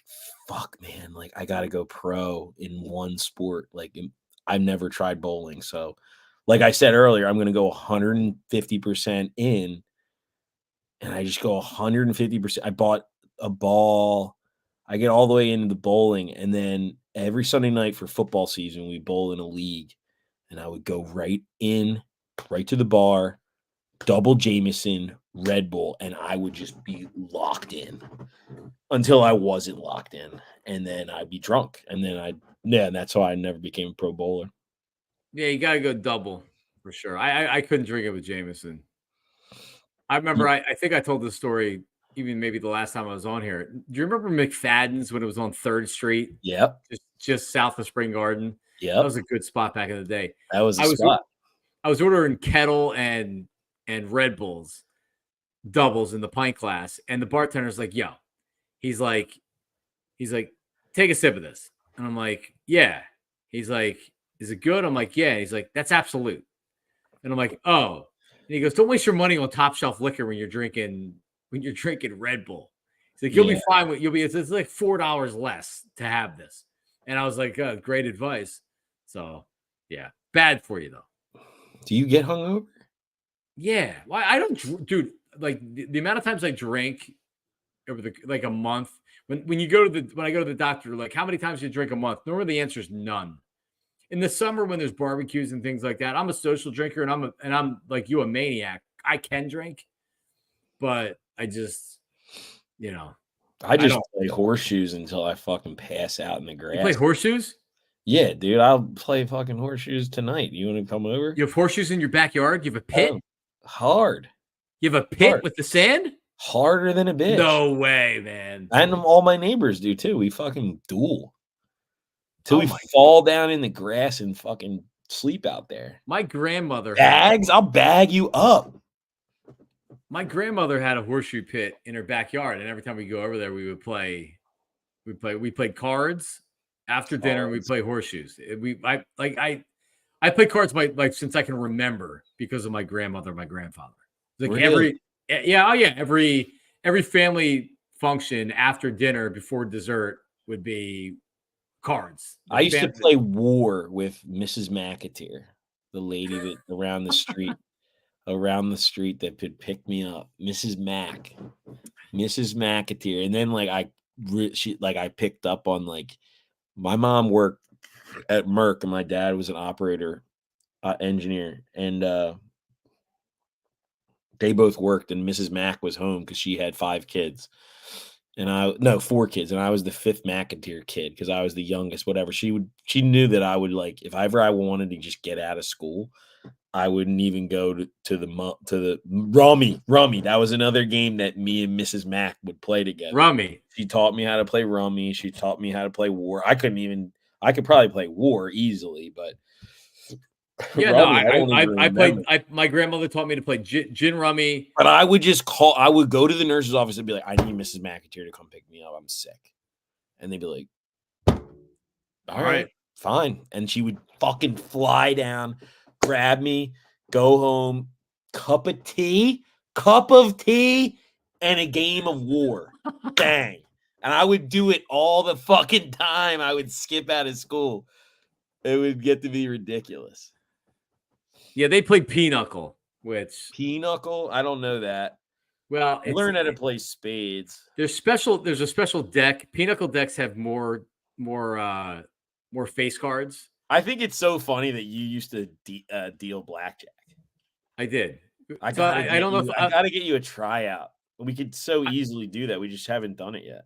fuck, man, I gotta go pro in one sport. I've never tried bowling. So like I said earlier, I'm gonna go 150% in. And I just go 150%. I bought a ball. I get all the way into the bowling. And then every Sunday night for football season, we bowl in a league. And I would go right to the bar, double Jameson, Red Bull, and I would just be locked in until I wasn't locked in. And then I'd be drunk. And then that's why I never became a pro bowler. Yeah, you got to go double for sure. I couldn't drink it with Jameson. I remember, I think I told this story even maybe the last time I was on here. Do you remember McFadden's when it was on 3rd Street? Yep. Just south of Spring Garden? Yeah, that was a good spot back in the day. That was a spot. I was ordering Kettle and Red Bulls doubles in the pint class, and the bartender's like, "Yo," he's like, "Take a sip of this," and I'm like, "Yeah." He's like, "Is it good?" I'm like, "Yeah." He's like, "That's absolute," and I'm like, "Oh," and he goes, "Don't waste your money on top shelf liquor when you're drinking Red Bull." He's like, "You'll be fine with it's like $4 less to have this," and I was like, "Great advice." So, yeah, bad for you though. Do you get hungover? Yeah. Well, I don't, dude. Like the amount of times I drink over like a month. When you go to when I go to the doctor, like how many times do you drink a month? Normally the answer is none. In the summer when there's barbecues and things like that, I'm a social drinker and I'm like you, a maniac. I can drink, but I just, you know, I I just don't. play horseshoes until I fucking pass out in the You play grass. horseshoes? Yeah, dude, I'll play fucking horseshoes tonight. You want to come over? You have horseshoes in your backyard? You have a Oh, pit? hard, You have a pit hard, with the sand? harder than a bitch. No way, man. And all my neighbors do too. We fucking duel till Oh we my. fall down in the grass and fucking sleep out there. My grandmother had Bags, I'll bag you up. a horseshoe pit in her backyard, and every time we go over there, we played cards after dinner, and we Cards. play horseshoes. I play cards like since I can remember because of my grandmother, my grandfather. Like Really? every family function after dinner before dessert would be cards. I used to play war with Mrs. McAteer, the lady that around the street that could pick me up. Mrs. McAteer. And then like I picked up on like my mom worked at Merck and my dad was an operator engineer, and they both worked, and Mrs. Mac was home because she had 5 kids. And no, 4 kids, and I was the 5th McAteer kid because I was the youngest. Whatever, she knew that I would like if ever I wanted to just get out of school, I wouldn't even go to the rummy. Rummy, that was another game that me and Mrs. Mac would play together. Rummy. She taught me how to play rummy. She taught me how to play war. I could probably play war easily, but yeah, rummy, no, I don't even remember. My grandmother taught me to play gin rummy. But I would go to the nurse's office and be like, I need Mrs. McAteer to come pick me up. I'm sick. And they'd be like, all right, fine. And she would fucking fly down, grab me, go home, cup of tea, and a game of war. Dang. And I would do it all the fucking time. I would skip out of school. It would get to be ridiculous. Yeah, they played pinochle, which Pinochle? I don't know that. well, I learned how to play spades. There's a special deck. Pinochle decks have more face cards. I think it's so funny that you used to deal blackjack. I did. I gotta get you a tryout. We could so easily do that. We just haven't done it yet.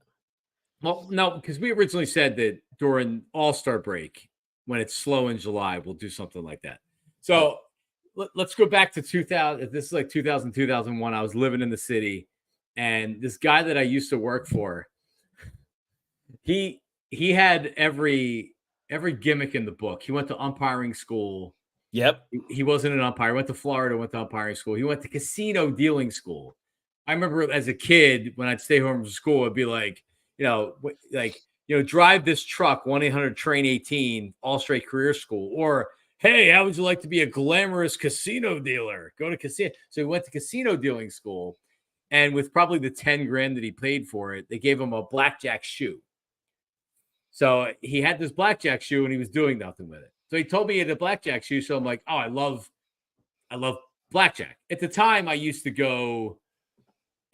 Well, no, because we originally said that during All-Star break, when it's slow in July, we'll do something like that. So let's go back to 2000. This is like 2000, 2001. I was living in the city, and this guy that I used to work for, he had every gimmick in the book. He went to umpiring school. Yep. He wasn't an umpire. Went to Florida, went to umpiring school. He went to casino dealing school. I remember as a kid when I'd stay home from school, it'd be like, drive this truck, 1-800-TRAIN-18, all straight career school. Or, hey, how would you like to be a glamorous casino dealer? Go to casino. So he went to casino dealing school. And with probably the 10 grand that he paid for it, they gave him a blackjack shoe. So he had this blackjack shoe and he was doing nothing with it. So he told me he had a blackjack shoe. So I'm like, oh, I love blackjack. At the time, I used to go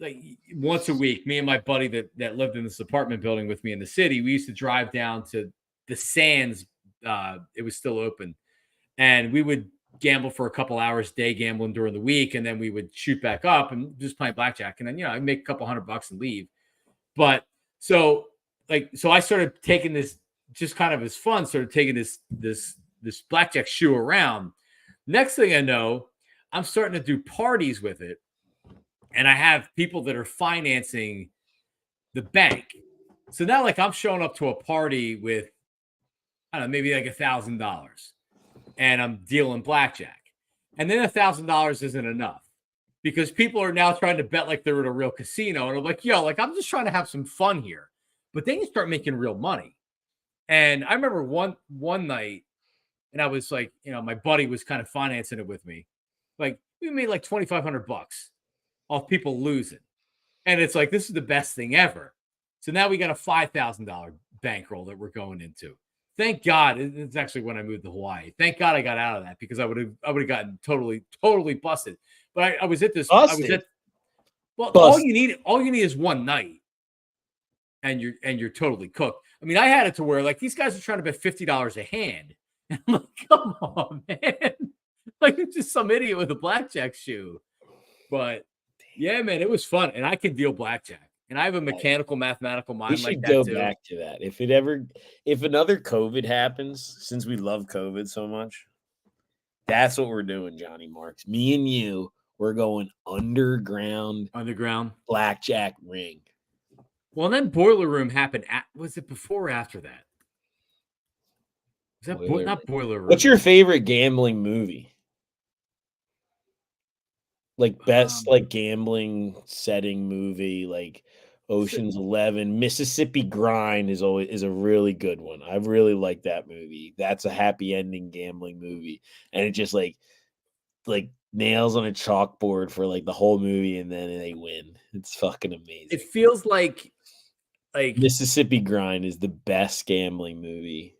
like once a week. Me and my buddy that lived in this apartment building with me in the city, we used to drive down to the Sands. It was still open. And we would gamble for a couple hours, day gambling during the week. And then we would shoot back up and just play blackjack. And then, I'd make a couple $100 and leave. But so I started taking this just kind of as fun, started taking this blackjack shoe around. Next thing I know, I'm starting to do parties with it. And I have people that are financing the bank. So now I'm showing up to a party with, I don't know, maybe like $1,000 and I'm dealing blackjack. And then $1,000 isn't enough because people are now trying to bet like they're at a real casino. And I'm like, I'm just trying to have some fun here. But then you start making real money. And I remember one night, and I was like, my buddy was kind of financing it with me. Like we made like $2,500 off people losing. And it's like, this is the best thing ever. So now we got a $5,000 bankroll that we're going into. Thank God. It's actually when I moved to Hawaii. Thank God I got out of that because I would have gotten totally busted. But I was at this. I was at. Well, all you need is one night, and you're totally cooked. I mean, I had it to where like these guys are trying to bet $50 a hand. And I'm like, come on, man! Like it's just some idiot with a blackjack shoe. But yeah, man, it was fun, and I can deal blackjack. And I have a mechanical, mathematical mind. We like should that go too. back to that. If another COVID happens, since we love COVID so much, that's what we're doing, Johnny Marks. Me and you, we're going underground blackjack ring. Well, and then Boiler Room happened. Was it before or after that? Was that not Boiler Room? What's your favorite gambling movie? Like best like gambling setting movie, like Ocean's 11. Mississippi Grind is a really good one. I really like that movie. That's a happy ending gambling movie, and it just like nails on a chalkboard for like the whole movie, and then they win. It's fucking amazing. It feels like Mississippi Grind is the best gambling movie.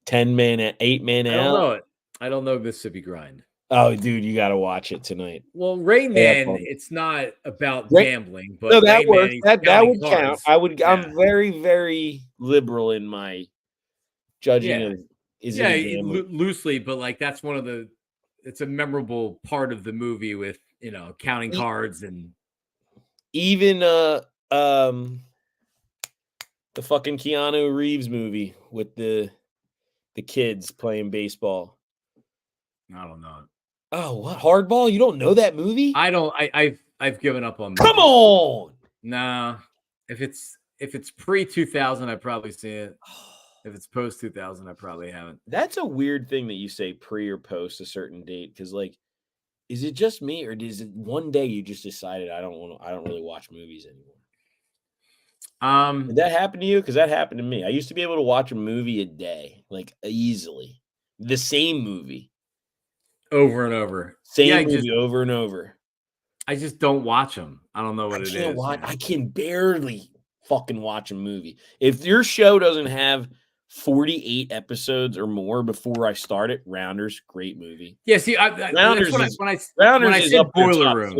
8-man out. I don't know it. I don't know Mississippi Grind. Oh, dude, you got to watch it tonight. Well, Rayman, it's not about gambling, but no, that Rayman, works. That would cards. count. I'm very, very liberal in my judging of loosely, but like that's one of the. It's a memorable part of the movie with counting cards and even the fucking Keanu Reeves movie with the kids playing baseball. I don't know. Oh, what? Hardball? You don't know that movie? I don't. I've given up on. Come on. Nah. If it's pre-2000, I've probably seen it. If it's post-2000, I probably haven't. That's a weird thing that you say pre or post a certain date, because like, is it just me, or is it one day you just decided I don't really watch movies anymore? Did that happen to you? Because that happened to me. I used to be able to watch a movie a day, like easily, the same movie. Over and over. Same movie over and over. I just don't watch them. I don't know what it is. I can barely fucking watch a movie. If your show doesn't have 48 episodes or more before I start it, Rounders, great movie. Yeah, see, Rounders when I said Boiler Room.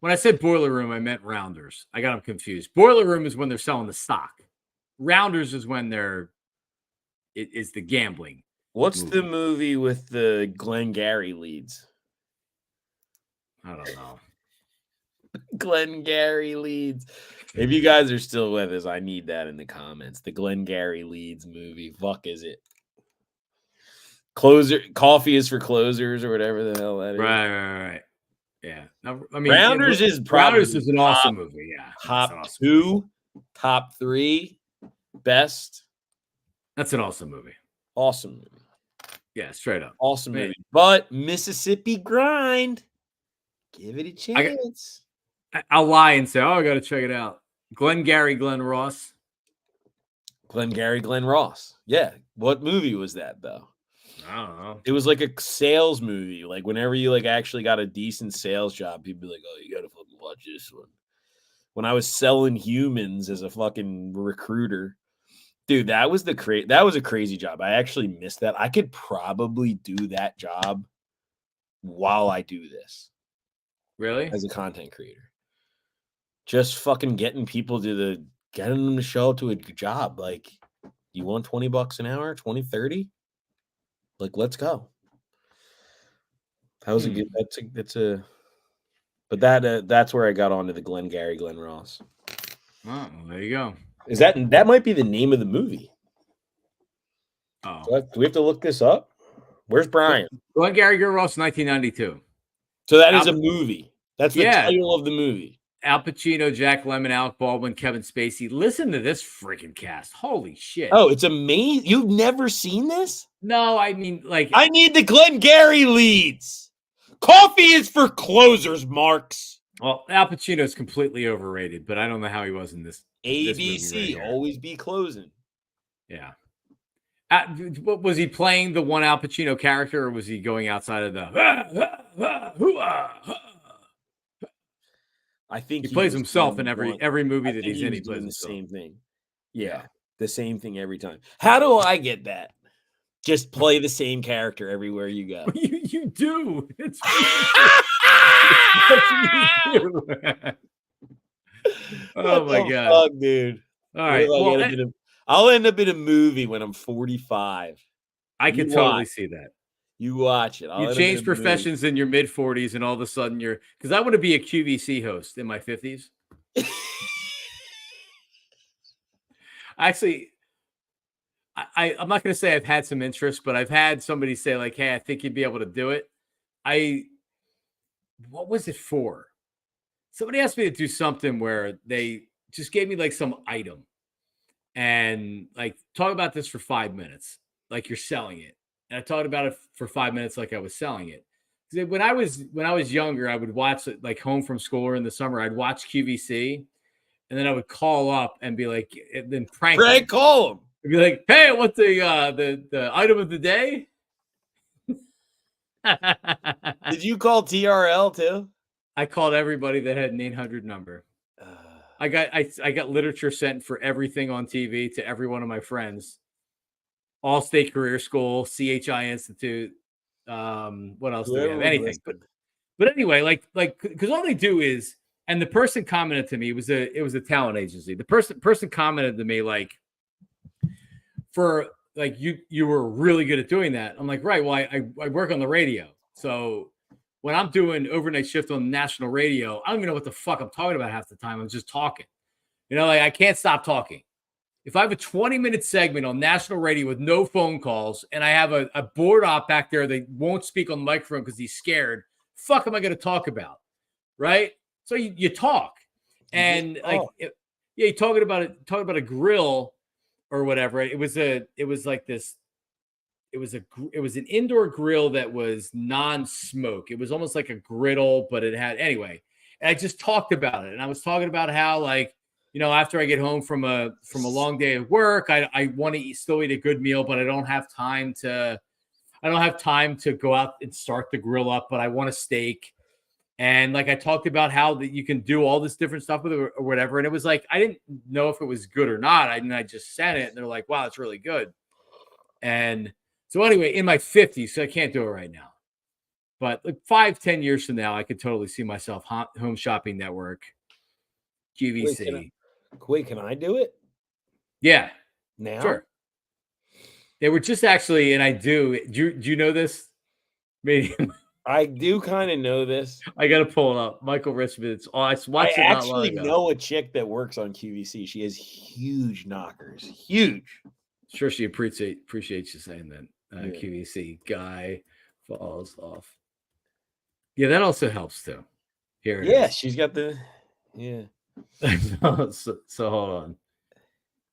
When I said Boiler Room, I meant Rounders. I got them confused. Boiler Room is when they're selling the stock. Rounders is when it's the gambling. What's the movie with the Glengarry leads? I don't know. Glengarry leads. If you guys are still with us, I need that in the comments. The Glengarry leads movie. Fuck is it? Coffee is for closers or whatever the hell that is. Right. Yeah. Now, I mean, Rounders is an awesome movie. Yeah. Top 2, top 3, best. That's an awesome movie. Awesome movie. Yeah, straight up. Awesome movie. But Mississippi Grind, give it a chance. I'll lie and say, I got to check it out. Glengarry Glen Ross. Glengarry Glen Ross. Yeah. What movie was that, though? I don't know. It was like a sales movie. Like whenever you like actually got a decent sales job, people be like, oh, you got to fucking watch this one. When I was selling humans as a fucking recruiter, dude, that was a crazy job. I actually missed that. I could probably do that job while I do this. Really? As a content creator. Just fucking getting them to show up to a job. Like, you want $20 an hour, 20, 30? Like, let's go. That was a good, that's where I got onto the Glengarry Glen Ross. Oh, there you go. That might be the name of the movie. Oh. Do we have to look this up? Where's Brian? Glengarry Glen Ross, 1992. So that is a movie. That's the title of the movie. Al Pacino, Jack Lemmon, Alec Baldwin, Kevin Spacey. Listen to this freaking cast. Holy shit. Oh, it's amazing. You've never seen this? No, I mean, like. I need the Glengarry leads. Coffee is for closers, Marks. Well, Al Pacino is completely overrated, but I don't know how he was in this. ABC, always be closing. Yeah. Was he playing the one Al Pacino character, or was he going outside of the... I think he plays himself in every movie that he's in. He plays the same thing. Yeah. the same thing every time. How do I get that? Just play the same character everywhere you go. You do. It's what you do. Oh my god, fuck, dude! All right, well, I'll end up in a movie when I'm 45. I could totally see that. You watch it. You change professions in your mid 40s, and all of a sudden you're because I want to be a QVC host in my 50s. Actually, I'm not going to say I've had some interest, but I've had somebody say like, "Hey, I think you'd be able to do it." What was it for? Somebody asked me to do something where they just gave me like some item and like talk about this for 5 minutes, like you're selling it. And I talked about it for 5 minutes, like I was selling it. When I was younger, I would watch it like home from school or in the summer. I'd watch QVC, and then I would call up and be like, and then prank call them. I'd be like, "Hey, what's the item of the day?" Did you call TRL too? I called everybody that had an 800 number. I got literature sent for everything on TV to every one of my friends. Allstate Career School, CHI Institute. What else do we have? Anything. But anyway, like because all they do is, and the person commented to me, it was a talent agency. The person commented to me like, for like you were really good at doing that. I'm like, right. Well, I work on the radio, so when I'm doing overnight shift on national radio, I don't even know what the fuck I'm talking about half the time. I'm just talking. Like I can't stop talking. If I have a 20-minute segment on national radio with no phone calls and I have a board op back there that won't speak on the microphone because he's scared, fuck am I going to talk about? Right? So you talk. And you're talking about a grill or whatever. It was an indoor grill that was non-smoke. It was almost like a griddle, but it had anyway. And I just talked about it. And I was talking about how like, after I get home from a long day of work, I want to still eat a good meal, but I don't have time to go out and start the grill up, but I want a steak. And like I talked about how that you can do all this different stuff with it or whatever. And it was like I didn't know if it was good or not. I just said it and they're like, wow, it's really good. And so anyway, in my 50s, so I can't do it right now. But like 5-10 years from now, I could totally see myself Home Shopping Network, QVC. Wait, can I do it? Yeah. Now? Sure. They were just actually, and I do you know this? Maybe I do kind of know this. I got to pull it up. Michael Richmond. I watched it not long ago. I actually know a chick that works on QVC. She has huge knockers. Huge. Sure, she appreciates you saying that. QVC guy falls off. Yeah, that also helps too. Here it is. She's got the so hold on.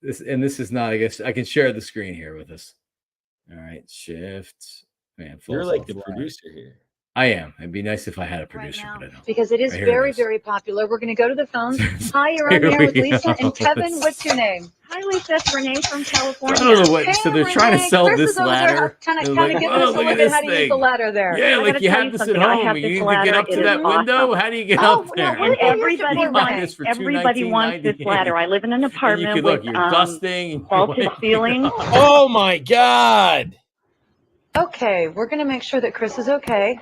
This is not, I guess I can share the screen here with us. All right, shift. Man, you're like the producer here. I am. It'd be nice if I had a producer, right now, but I don't. Because it is very, very popular. We're going to go to the phones. Hi, you're on there with Lisa and Kevin. What's your name? Hi, Lisa. It's Renee from California. I don't know what. So they're trying to sell this ladder. Kind of give us a look at how to use the ladder there. Yeah, like you have this at home. You need to get up to that window. How do you get up there? And everybody wants this ladder. I live in an apartment with dusting, vaulted ceiling. Oh my God. Okay, we're going to make sure that Chris is okay.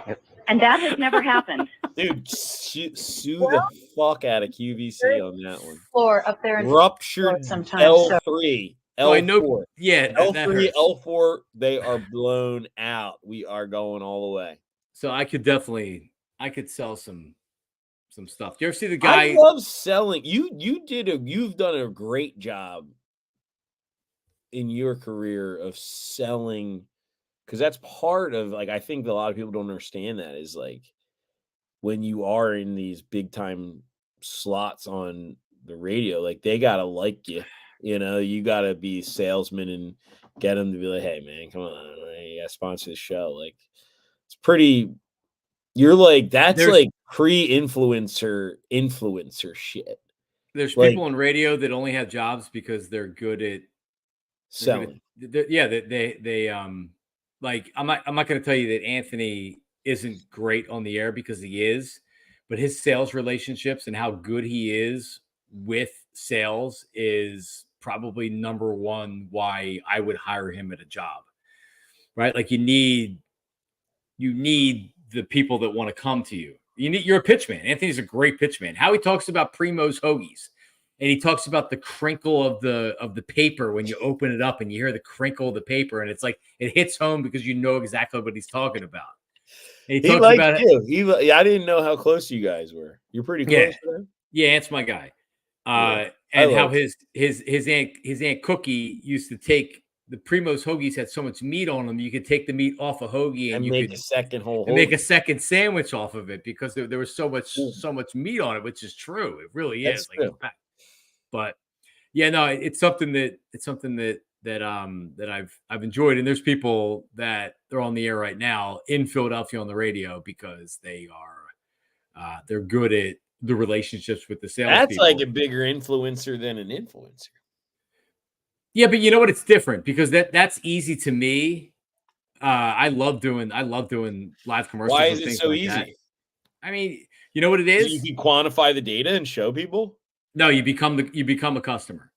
And that has never happened. Dude, sue the fuck out of QVC on that one. Floor up there. Ruptured L3. L4. I know. Yeah. L3, L4, they are blown out. We are going all the way. So I could sell some stuff. Do you ever see the guy? I love selling. You've done a great job in your career of selling. Because that's part of, like, I think a lot of people don't understand that is, like, when you are in these big time slots on the radio, like, they got to like you. You got to be a salesman and get them to be like, hey, man, come on. You got to sponsor the show. Like, it's pretty, you're like, that's like pre-influencer shit. There's people on radio that only have jobs because they're good at selling. They like I'm not going to tell you that Anthony isn't great on the air because he is, but his sales relationships and how good he is with sales is probably number one why I would hire him at a job, right? Like you need the people that want to come to you. You're a pitch man. Anthony's a great pitch man. How he talks about Primo's hoagies, and he talks about the crinkle of the paper when you open it up and you hear the crinkle of the paper, and it's like it hits home because you know exactly what he's talking about. And he likes about you. I didn't know how close you guys were. You're pretty close. Yeah, Ant's my guy. And how his aunt Cookie used to take the Primo's hoagies had so much meat on them. You could take the meat off a hoagie and you make could make a second sandwich off of it because there was so much meat on it, which is true. It really is. But yeah, no, it's something that I've enjoyed. And there's people that they're on the air right now in Philadelphia on the radio because they're good at the relationships with the sales. That's like a bigger influencer than an influencer. Yeah, but you know what? It's different because that's easy to me. I love doing live commercials. Why is it so easy? That. I mean, you know what it is? You can quantify the data and show people. No, you become a customer.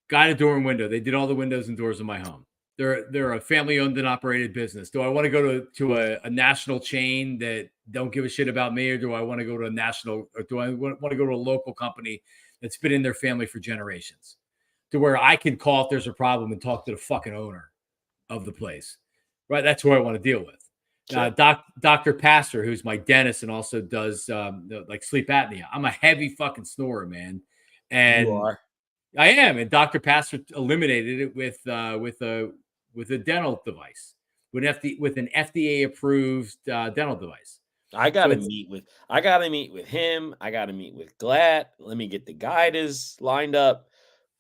Got a door and window. They did all the windows and doors in my home. They're a family owned and operated business. Do I want to go to a national chain that don't give a shit about me, or do I want to go to a national, or do I want to go to a local company that's been in their family for generations? To where I can call if there's a problem and talk to the fucking owner of the place, right? That's who I want to deal with. Sure. Dr. Pastor, who's my dentist and also does like sleep apnea. I'm a heavy fucking snorer, man. And you are. I am. And Dr. Pastor eliminated it with a dental device, with an FDA approved dental device. I gotta meet with him. I gotta meet with Glatt. Let me get the guiders lined up.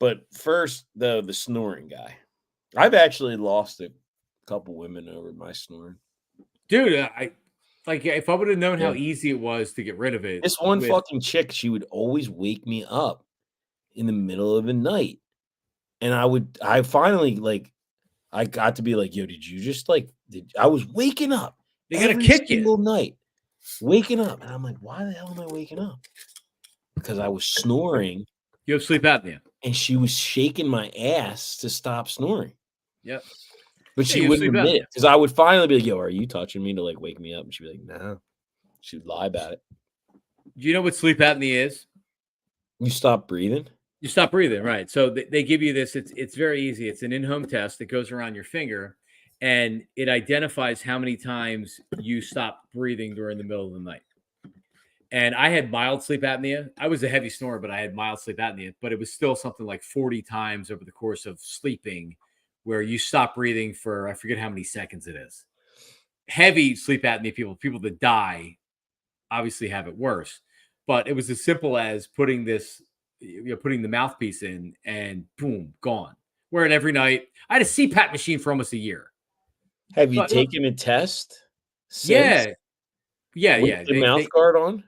But first, the snoring guy. I've actually lost a couple women over my snoring. Dude, if I would have known how easy it was to get rid of it. This one fucking chick, she would always wake me up in the middle of the night. And I finally I got to be like, yo, did you just I was waking up. They gotta kick you all night. Waking up. And I'm like, why the hell am I waking up? Because I was snoring. You have sleep apnea. And she was shaking my ass to stop snoring. Yep. But she wouldn't admit it. Because I would finally be like, yo, are you touching me to wake me up? And she'd be like, no. She'd lie about it. Do you know what sleep apnea is? You stop breathing. You stop breathing, right? So they give you this. It's very easy. It's an in-home test that goes around your finger, and it identifies how many times you stop breathing during the middle of the night. And I had mild sleep apnea. I was a heavy snorer, but I had mild sleep apnea. But it was still something like 40 times over the course of sleeping where you stop breathing for, I forget how many seconds it is. Heavy sleep apnea people that die, obviously have it worse. But it was as simple as putting the mouthpiece in and boom, gone. Wear it every night. I had a CPAP machine for almost a year. Have you taken a test? Yeah. With the mouth guard on?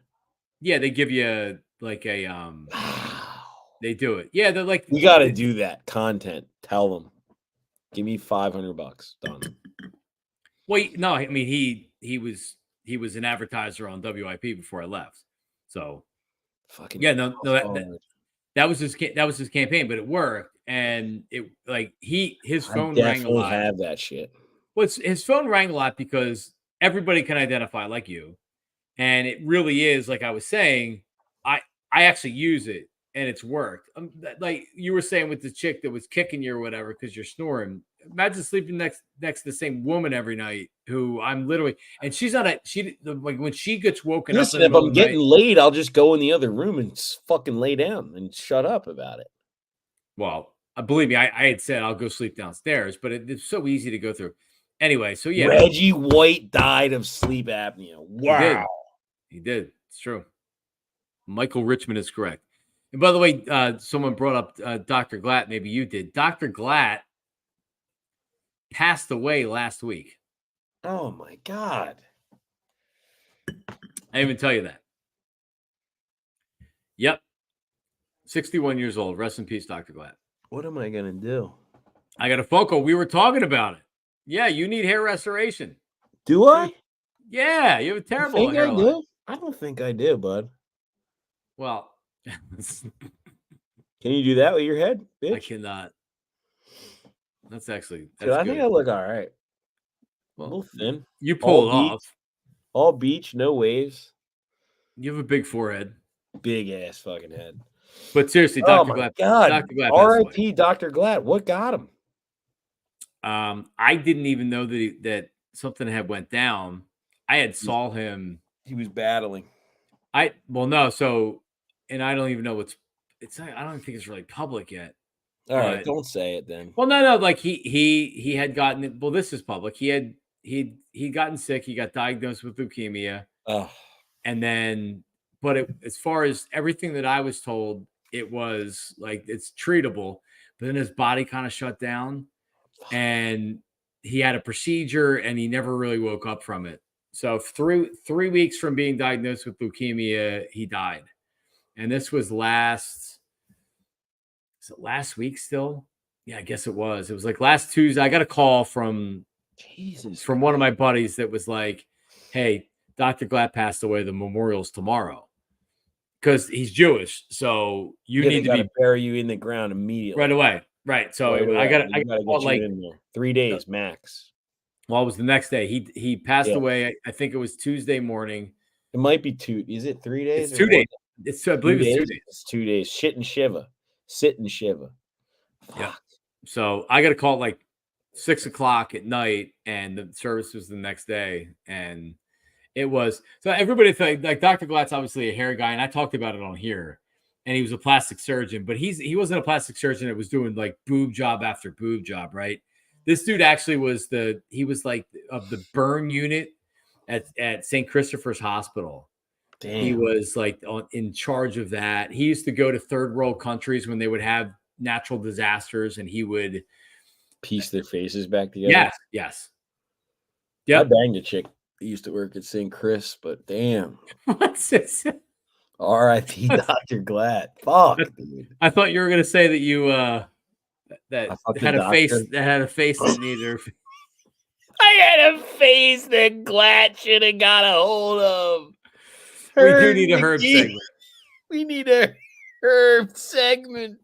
Yeah, they give you a they do it. Yeah, they're like, you got to do that content. Tell them, give me $500. Done. Well, no, I mean he was an advertiser on WIP before I left. So fucking that was his campaign, but it worked, and it his phone rang a lot. Have that shit. Well, his phone rang a lot because everybody can identify like you. And it really is, like I was saying, I actually use it and it's worked. Like you were saying with the chick that was kicking you or whatever because you're snoring. Imagine sleeping next to the same woman every night who I'm literally, and she's not when she gets woken up. Listen, if I'm getting laid, I'll just go in the other room and fucking lay down and shut up about it. Well, believe me, I had said I'll go sleep downstairs, but it's so easy to go through. Anyway, so yeah. Reggie White died of sleep apnea. Wow. He did. It's true. Michael Richmond is correct. And by the way, someone brought up Dr. Glatt. Maybe you did. Dr. Glatt passed away last week. Oh, my God. I didn't even tell you that. Yep. 61 years old. Rest in peace, Dr. Glatt. What am I going to do? I got a phone call. We were talking about it. Yeah, you need hair restoration. Do I? Yeah, you have a terrible hairline. I don't think I do, bud. Well, can Can you do that with your head, bitch? I cannot. That's actually Dude, that's I good. think I look all right. Well, A little thin. you pull it beach. off. All beach, no waves. You have a big forehead. Big ass fucking head. But seriously, Oh Dr. my Glatt, God. Dr. Glatt passed away. R.I.P. Dr. Glatt. What got him? I didn't even know that something had went down. I had saw him. He was battling. No. So, and I don't even know I don't think it's really public yet. All right, don't say it then. Well, no. Like he had gotten. Well, this is public. He'd gotten sick. He got diagnosed with leukemia. Oh. And then, but as far as everything that I was told, it was like it's treatable. But then his body kind of shut down, and he had a procedure, and he never really woke up from it. So 3 weeks from being diagnosed with leukemia, he died. And this was last week still? Yeah, I guess it was. It was like last Tuesday. I got a call from one of my buddies that was like, "Hey, Dr. Glatt passed away. The memorial's tomorrow." Because he's Jewish. So you need to bury you in the ground immediately. Right away. Right. So I got to get like in there. 3 days max. Well, it was the next day. He passed away. I think it was Tuesday morning. It might be 2. Is it 3 days? It's 2 days. I believe it's 2 days. It's 2 days. Sit and shiva. Yeah. So I got a call at like 6:00 at night, and the service was the next day. And it was so everybody thought like Dr. Glatt's obviously a hair guy, and I talked about it on here. And he was a plastic surgeon, but he wasn't a plastic surgeon that was doing like boob job after boob job, right? This dude actually was he was like of the burn unit at St. Christopher's Hospital. Damn. He was like in charge of that. He used to go to third world countries when they would have natural disasters, and he would piece their faces back together. Yes. Yeah. I banged a chick that used to work at St. Chris, but damn. What's this? R.I.P. Dr. Glatt. Fuck. I thought you were gonna say that you that had a face that needed. I had a face that Glatt should have got a hold of. We do need a Herb segment. We need a Herb segment.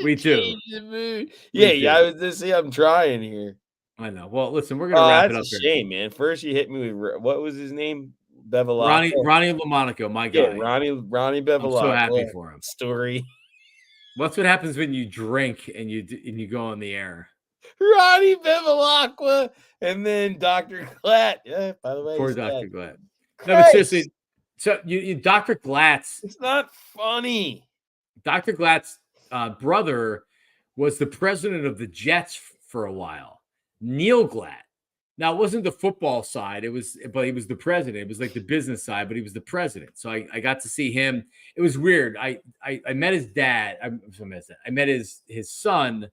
We do. Yeah, I was just see. I'm trying here. I know. Well, listen, we're gonna wrap it up. That's a shame, man. First, you hit me with what was his name? Bevilacqua. Ronnie Lamonaco, my guy. Yeah, Ronnie Bevilacqua. I'm so happy for him. Story. What's what happens when you drink and you go on the air? Ronnie Bevilacqua and then Dr. Glatt. Yeah, by the way. Poor Dr. Glatt. No, but seriously, so you Dr. Glatt's. It's not funny. Dr. Glatt's brother was the president of the Jets for a while. Neil Glatt. Now, it wasn't the football side. But he was the president. It was like the business side, but he was the president. So I got to see him. It was weird. I met his dad. I met his son,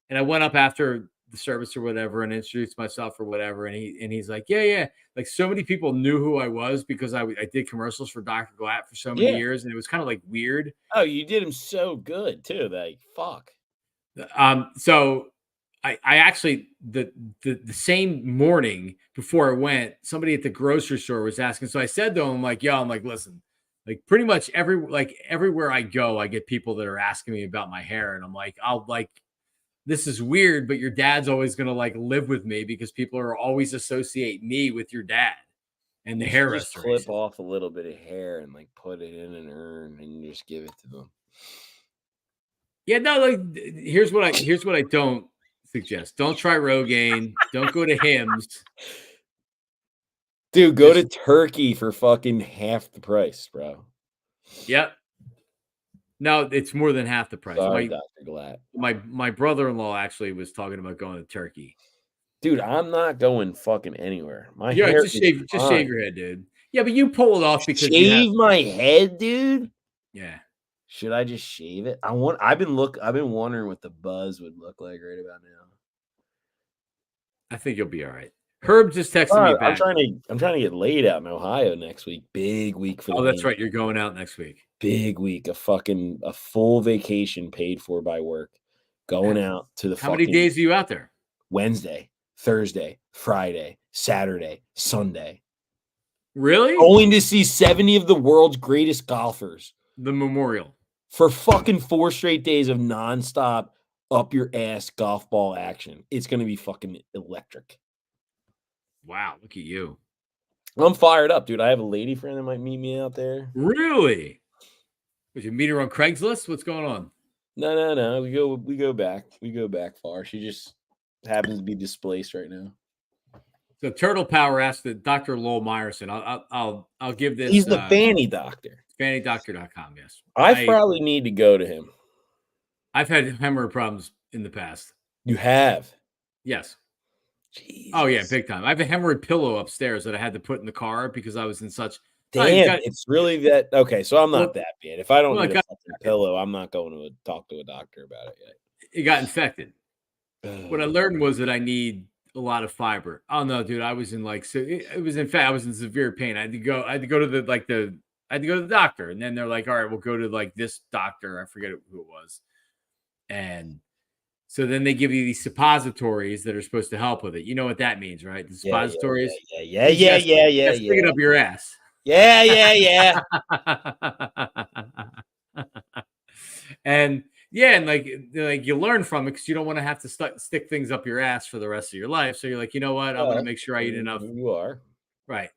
and I went up after the service or whatever and introduced myself or whatever. And he's like, yeah. Like so many people knew who I was because I did commercials for Dr. Glatt for so many years, and it was kind of like weird. Oh, you did him so good too. Like fuck. So I actually the same morning before I went, somebody at the grocery store was asking. So I said to him, listen, like pretty much everywhere I go, I get people that are asking me about my hair, and I'm like, this is weird, but your dad's always gonna like live with me because people are always associate me with your dad and the hair restoration. Clip off a little bit of hair and like put it in an urn and just give it to them. Yeah, no, like here's what I don't suggest. Don't try Rogaine. Don't go to Hims. Dude, go to Turkey for fucking half the price, bro. Yep. No, it's more than half the price. Sorry, Dr. Glatt. My brother-in-law actually was talking about going to Turkey. Dude, I'm not going fucking anywhere. My hair hair just shave your head, dude. Yeah, but you pull it off because shave my head, dude. Yeah. Should I just shave it? I've been wondering what the buzz would look like right about now. I think you'll be all right. Herb just texted me back. I'm trying to get laid out in Ohio next week. Big week for the that's right. You're going out next week. Big week. A full vacation paid for by work. Going out to the How many days are you out there? Wednesday, Thursday, Friday, Saturday, Sunday. Really? Going to see 70 of the world's greatest golfers. The Memorial. for fucking 4 straight days of nonstop up your ass golf ball action. It's going to be fucking electric. Wow, look at you. I'm fired up, dude. I have a lady friend that might meet me out there. Really? Did you meet her on Craigslist? What's going on? No. We go back. We go back far. She just happens to be displaced right now. So Turtle Power asked the Dr. Lowell Meyerson. I'll give this. He's the fanny doctor. FannyDoctor.com, yes. I probably need to go to him. I've had hemorrhoid problems in the past. You have? Yes. Jesus. Oh, yeah, big time. I have a hemorrhoid pillow upstairs that I had to put in the car because I was in such... Damn, it's really that... Okay, so I'm not that bad. If I don't need a fucking infected. pillow, I'm not going to talk to a doctor about it yet. It got infected. What I learned was that I need a lot of fiber. Oh, no, dude, I was in like... So it was, in fact, I was in severe pain. I had to go to the doctor, and then they're like, all right, we'll go to like this doctor. I forget who it was. And so then they give you these suppositories that are supposed to help with it. You know what that means, right? The suppositories. Yeah. Stick it up your ass. Yeah. And yeah, and like you learn from it because you don't want to have to stick things up your ass for the rest of your life. So you're like, you know what? I'm going to make sure I eat enough. You are. Right,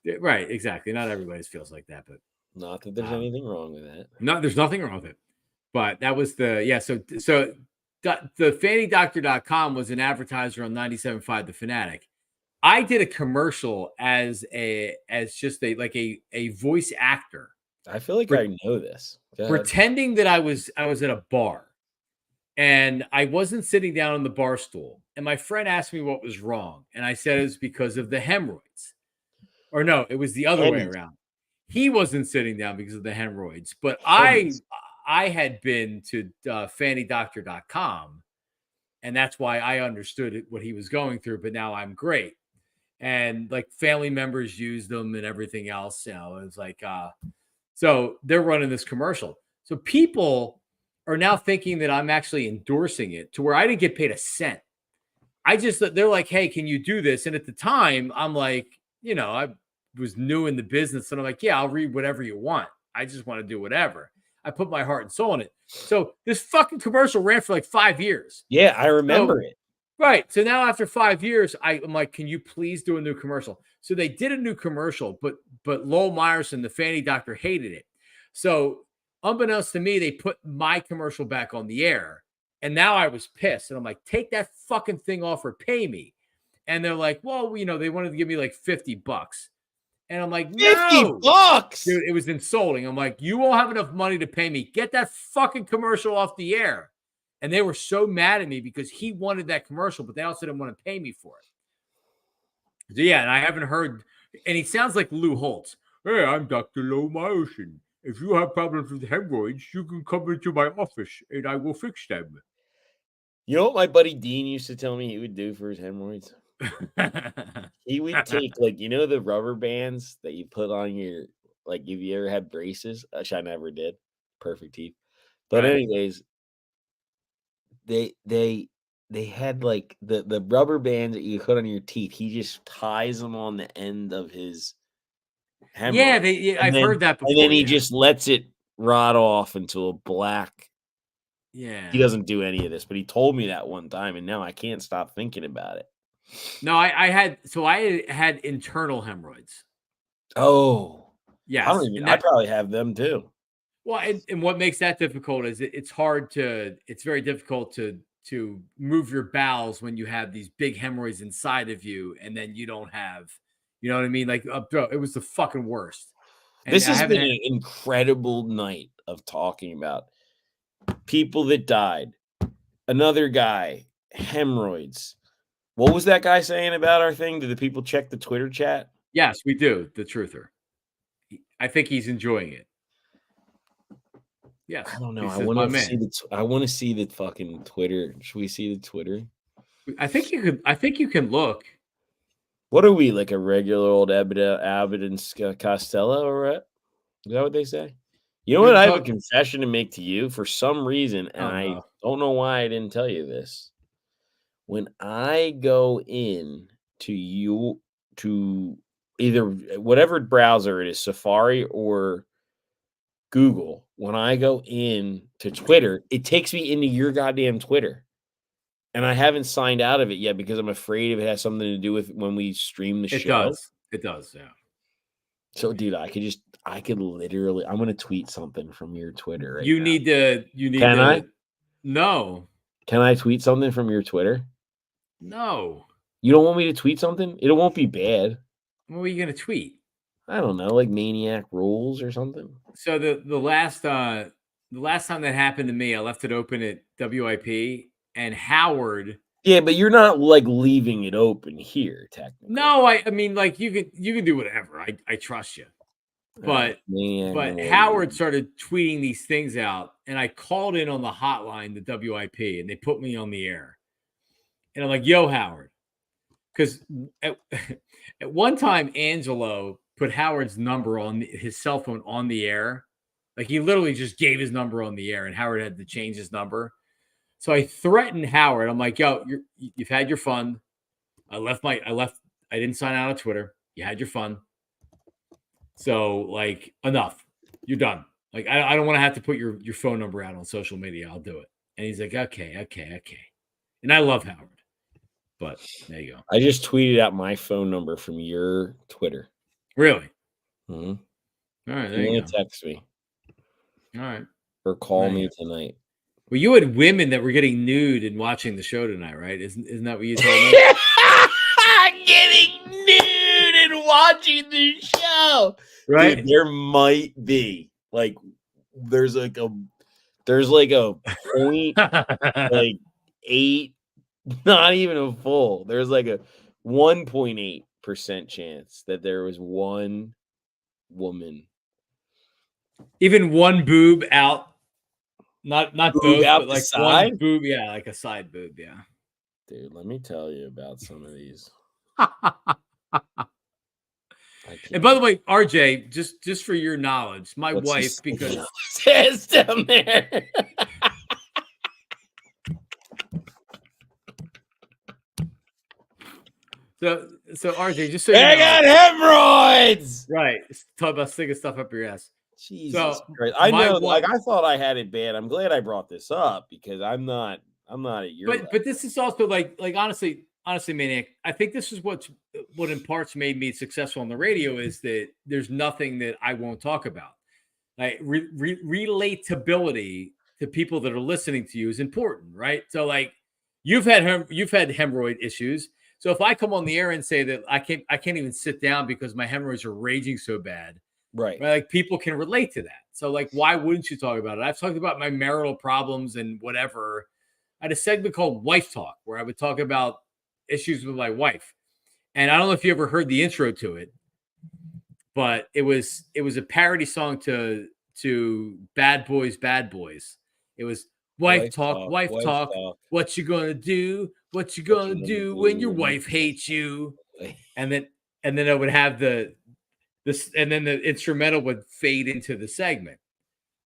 exactly. Not everybody feels like that, but not that there's anything wrong with that. No, there's nothing wrong with it. But that was so the FannyDoctor.com was an advertiser on 97.5 The Fanatic. I did a commercial as just a voice actor. I feel like I know this. Pretending that I was at a bar, and I wasn't sitting down on the bar stool. And my friend asked me what was wrong, and I said it was because of the hemorrhoids. Or no, it was the other way around. He wasn't sitting down because of the hemorrhoids, but I had been to FannyDoctor.com, and that's why I understood what he was going through. But now I'm great, and like family members use them and everything else. You know, it's like so they're running this commercial. So people are now thinking that I'm actually endorsing it to where I didn't get paid a cent. They're like, hey, can you do this? And at the time, I'm like, you know, I was new in the business, and I'm like, yeah, I'll read whatever you want. I just want to do whatever. I put my heart and soul in it. So this fucking commercial ran for like 5 years. Yeah, I remember it. Right. So now after 5 years, I'm like, can you please do a new commercial? So they did a new commercial, but Lowell Meyerson, the Fanny Doctor, hated it. So unbeknownst to me, they put my commercial back on the air. And now I was pissed. And I'm like, take that fucking thing off or pay me. And they're like, well, you know, they wanted to give me like $50. And I'm like, no, $50, dude, it was insulting. I'm like, you won't have enough money to pay me. Get that fucking commercial off the air. And they were so mad at me because he wanted that commercial, but they also didn't want to pay me for it. So yeah, and I haven't heard, and he sounds like Lou Holtz. Hey, I'm Dr. Lowell Meyerson. If you have problems with hemorrhoids, you can come into my office and I will fix them. You know what my buddy Dean used to tell me he would do for his hemorrhoids? He would take, like, you know, the rubber bands that you put on your, like, if you ever had braces, which I never did, perfect teeth. But anyways, they had like the rubber bands that you put on your teeth. He just ties them on the end of his hemorrhoid. Yeah, I've heard that before. And then he just lets it rot off into a black. Yeah. He doesn't do any of this, but he told me that one time, and now I can't stop thinking about it. No, I had internal hemorrhoids. Oh. Yes. I probably have them too. Well, and what makes that difficult is it's very difficult to move your bowels when you have these big hemorrhoids inside of you, and then you don't have, you know what I mean? Like, it was the fucking worst. And this has been an incredible night of talking about people that died. Another guy, hemorrhoids. What was that guy saying about our thing? Do the people check the Twitter chat? Yes, we do. The truther. I think he's enjoying it. Yes. I don't know. I want to see the fucking Twitter. Should we see the Twitter? I think you can look. What are we, like a regular old Abbott and Costello or what? Is that what they say? You know what? I have a confession to make to you for some reason, and I don't know why I didn't tell you this. When I go in to either whatever browser it is, Safari or Google, when I go in to Twitter, it takes me into your goddamn Twitter. And I haven't signed out of it yet because I'm afraid if it has something to do with when we stream the show. It does. It does, yeah. So, dude, I could literally, I'm gonna tweet something from your Twitter right You now. need to. Can I? No. Can I tweet something from your Twitter? No. You don't want me to tweet something? It won't be bad. What were you gonna tweet? I don't know, like Maniac Rules or something. So the last time that happened to me, I left it open at WIP, and Howard. Yeah, but you're not like leaving it open here, technically. No, I mean, like you can do whatever. I trust you. But Howard started tweeting these things out, and I called in on the hotline, the WIP, and they put me on the air. And I'm like, "Yo, Howard," because at one time Angelo put Howard's number on his cell phone on the air. Like he literally just gave his number on the air, and Howard had to change his number. So I threatened Howard. I'm like, "Yo, you've had your fun. I didn't sign out on Twitter. You had your fun. So like enough. You're done. Like I don't want to have to put your phone number out on social media. I'll do it." And he's like, okay. And I love Howard. But there you go. I just tweeted out my phone number from your Twitter. Really? Mm-hmm. All right, there you go. Text me. All right. Or call me tonight. Well, you had women that were getting nude and watching the show tonight, right? Isn't that what you told me? Getting nude and watching the show. Right? Dude, there might be like there's like a point like 8, not even a full. There's like a 1.8% chance that there was one woman. Even one boob out. Not both, out but like side? one boob, yeah, like a side boob, yeah. Dude, let me tell you about some of these. And by the way, RJ, just for your knowledge, my wife, because system there. so RJ, just so you I know, got hemorrhoids. Right. Talk about sticking stuff up your ass. Jesus Christ. I know, like I thought I had it bad. I'm glad I brought this up because I'm not at your level. But this is also like honestly, Maniac, I think this is what in parts made me successful on the radio is that there's nothing that I won't talk about. Like relatability to people that are listening to you is important, right? So like you've had hemorrhoid issues. So if I come on the air and say that I can't even sit down because my hemorrhoids are raging so bad, right? Like people can relate to that. So like, why wouldn't you talk about it? I've talked about my marital problems and whatever. I had a segment called Wife Talk where I would talk about issues with my wife. And I don't know if you ever heard the intro to it, but it was a parody song to Bad Boys, Bad Boys. It was wife talk. What you gonna do? What you gonna do when your wife hates you? And then I would have and then the instrumental would fade into the segment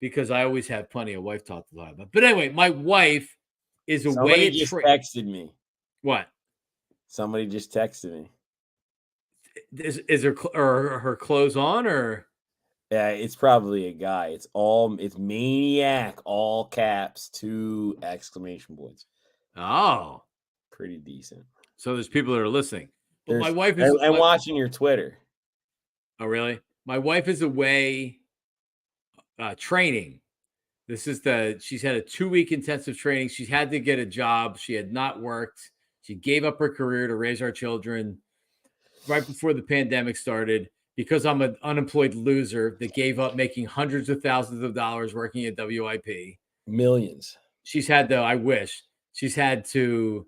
because I always have plenty of wife talk to lie about. But anyway, my wife is away. Somebody just texted me. What? Somebody just texted me. Is her clothes on or? Yeah, it's probably a guy. It's Maniac, all caps, 2 exclamation points. Oh, pretty decent. So there's people that are listening. But my wife is. I'm watching your Twitter. Oh, really? My wife is away training. She's had a 2-week intensive training. She's had to get a job. She had not worked. She gave up her career to raise our children right before the pandemic started because I'm an unemployed loser that gave up making hundreds of thousands of dollars working at WIP. Millions. She's had to, I wish. She's had to,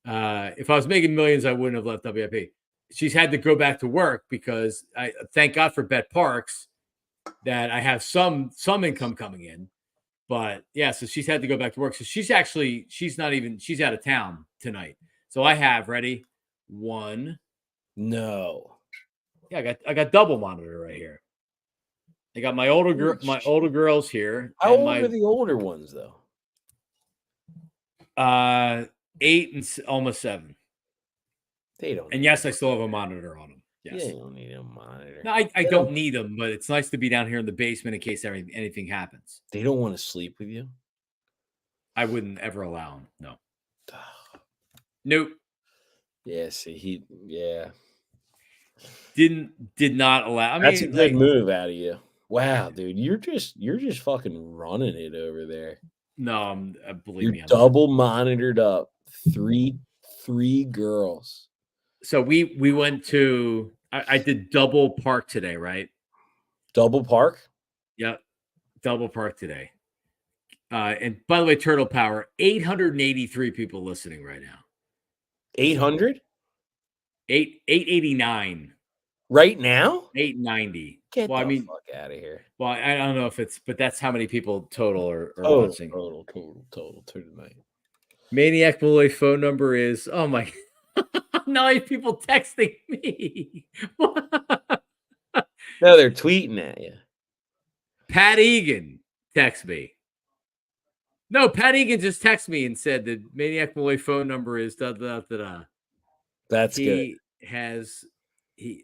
if I was making millions, I wouldn't have left WIP. She's had to go back to work because I thank God for betPARX that I have some income coming in. But yeah, so she's had to go back to work. So she's out of town tonight. So I have ready 1. No. Yeah, I got double monitor right here. I got my older girls here. How old are the older ones though? 8 and almost 7. They don't. And yes, I still have a monitor on them. Yes. Yeah, you don't need a monitor. No, I don't need them, but it's nice to be down here in the basement in case anything happens. They don't want to sleep with you. I wouldn't ever allow them. No. Nope. Yeah, see, Did not allow. I mean, that's a good move out of you. Wow, dude, you're just fucking running it over there. No, believe You're me, I'm double monitored up. Three girls. So we went to. I did double park today, right? Double park. Yep, double park today. And by the way, Turtle Power, 883 people listening right now. 800? 889. Right now? 890. Get well, the I mean, fuck out of here. Well, I don't know if it's, but that's how many people total are watching. Total tonight. Maniac Malloy phone number is, oh my, now I have people texting me. No, they're tweeting at you. Pat Egan text me. No, Pat Egan just texted me and said the Maniac Malloy phone number is da da da da. That's good.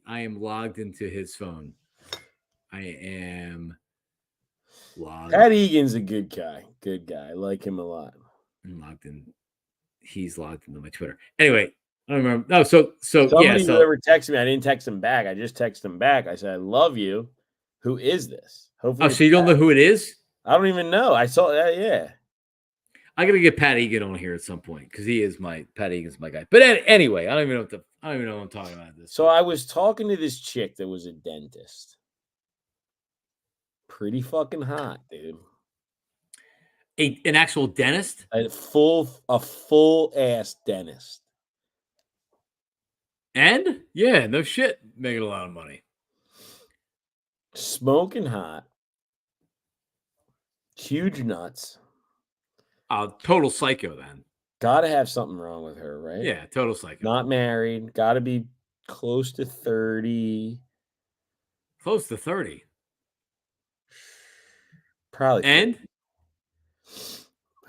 I am logged into his phone. I am logged. Pat Egan's a good guy. Good guy. I like him a lot. I'm logged in. He's logged into my Twitter. Anyway, I don't remember. No, so somebody whoever texted me, I didn't text him back. I just texted him back. I said, I love you. Who is this? Hopefully, so you don't know who it is? I don't even know. I saw that. Yeah. I gotta get Pat Egan on here at some point because Pat Egan's my guy. But anyway, I don't even know what I'm talking about this. So I was talking to this chick that was a dentist. Pretty fucking hot, dude. An actual dentist? A full ass dentist. And yeah, no shit, making a lot of money. Smoking hot. Huge nuts. Total psycho then. Gotta have something wrong with her, right? Yeah, total psycho. Not married. Gotta be close to 30. Close to 30. Probably. 30. And?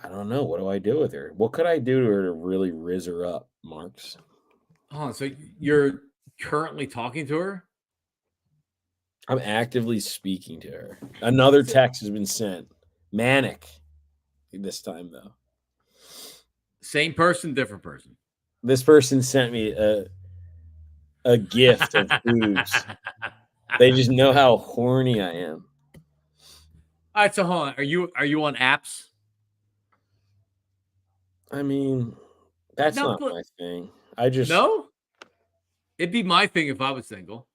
I don't know. What do I do with her? What could I do to her to really rizz her up, Marks? Oh, so you're currently talking to her? I'm actively speaking to her. Another text has been sent. Manic. This time, though. Same person, different person. This person sent me a gift of boobs. They just know how horny I am. All right, so hold on. Are you on apps? I mean, that's not my thing. No? It'd be my thing if I was single.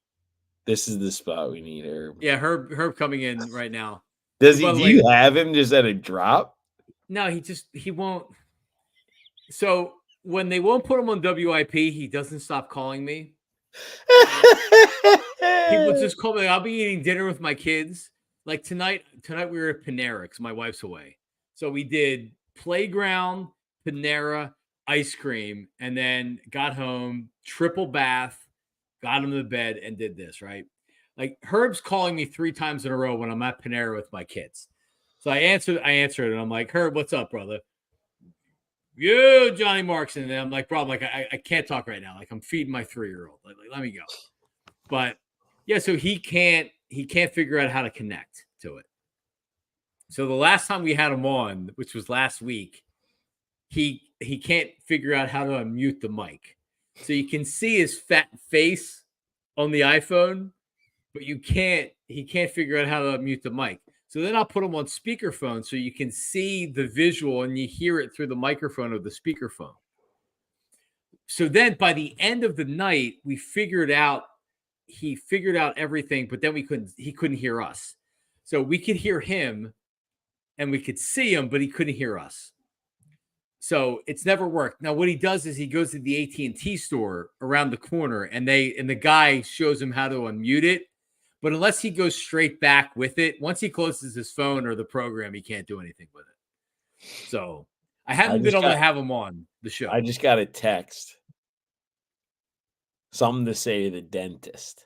This is the spot we need Herb. Yeah, Herb coming in right now. Do you have him just at a drop? No, he won't. So when they won't put him on WIP, he doesn't stop calling me. He will just call me. I'll be eating dinner with my kids. Like tonight we were at BSing. My wife's away. So we did playground, Panera, ice cream, and then got home, triple bath, got him to bed, and did this, right? Like Herb's calling me 3 times in a row when I'm at Panera with my kids. So I answered, and I'm like, Herb, what's up, brother? You, Johnny Marks. And then I'm like, bro, I can't talk right now. Like I'm feeding my 3-year-old. Like, let me go. But yeah, so he can't figure out how to connect to it. So the last time we had him on, which was last week, he can't figure out how to unmute the mic. So you can see his fat face on the iPhone, but he can't figure out how to unmute the mic. So then I'll put him on speakerphone so you can see the visual and you hear it through the microphone of the speakerphone. So then by the end of the night, he figured out everything, but then he couldn't hear us. So we could hear him and we could see him, but he couldn't hear us. So it's never worked. Now what he does is he goes to the AT&T store around the corner and the guy shows him how to unmute it. But unless he goes straight back with it, once he closes his phone or the program, he can't do anything with it. So I haven't been able to have him on the show. I just got a text. Something to say to the dentist.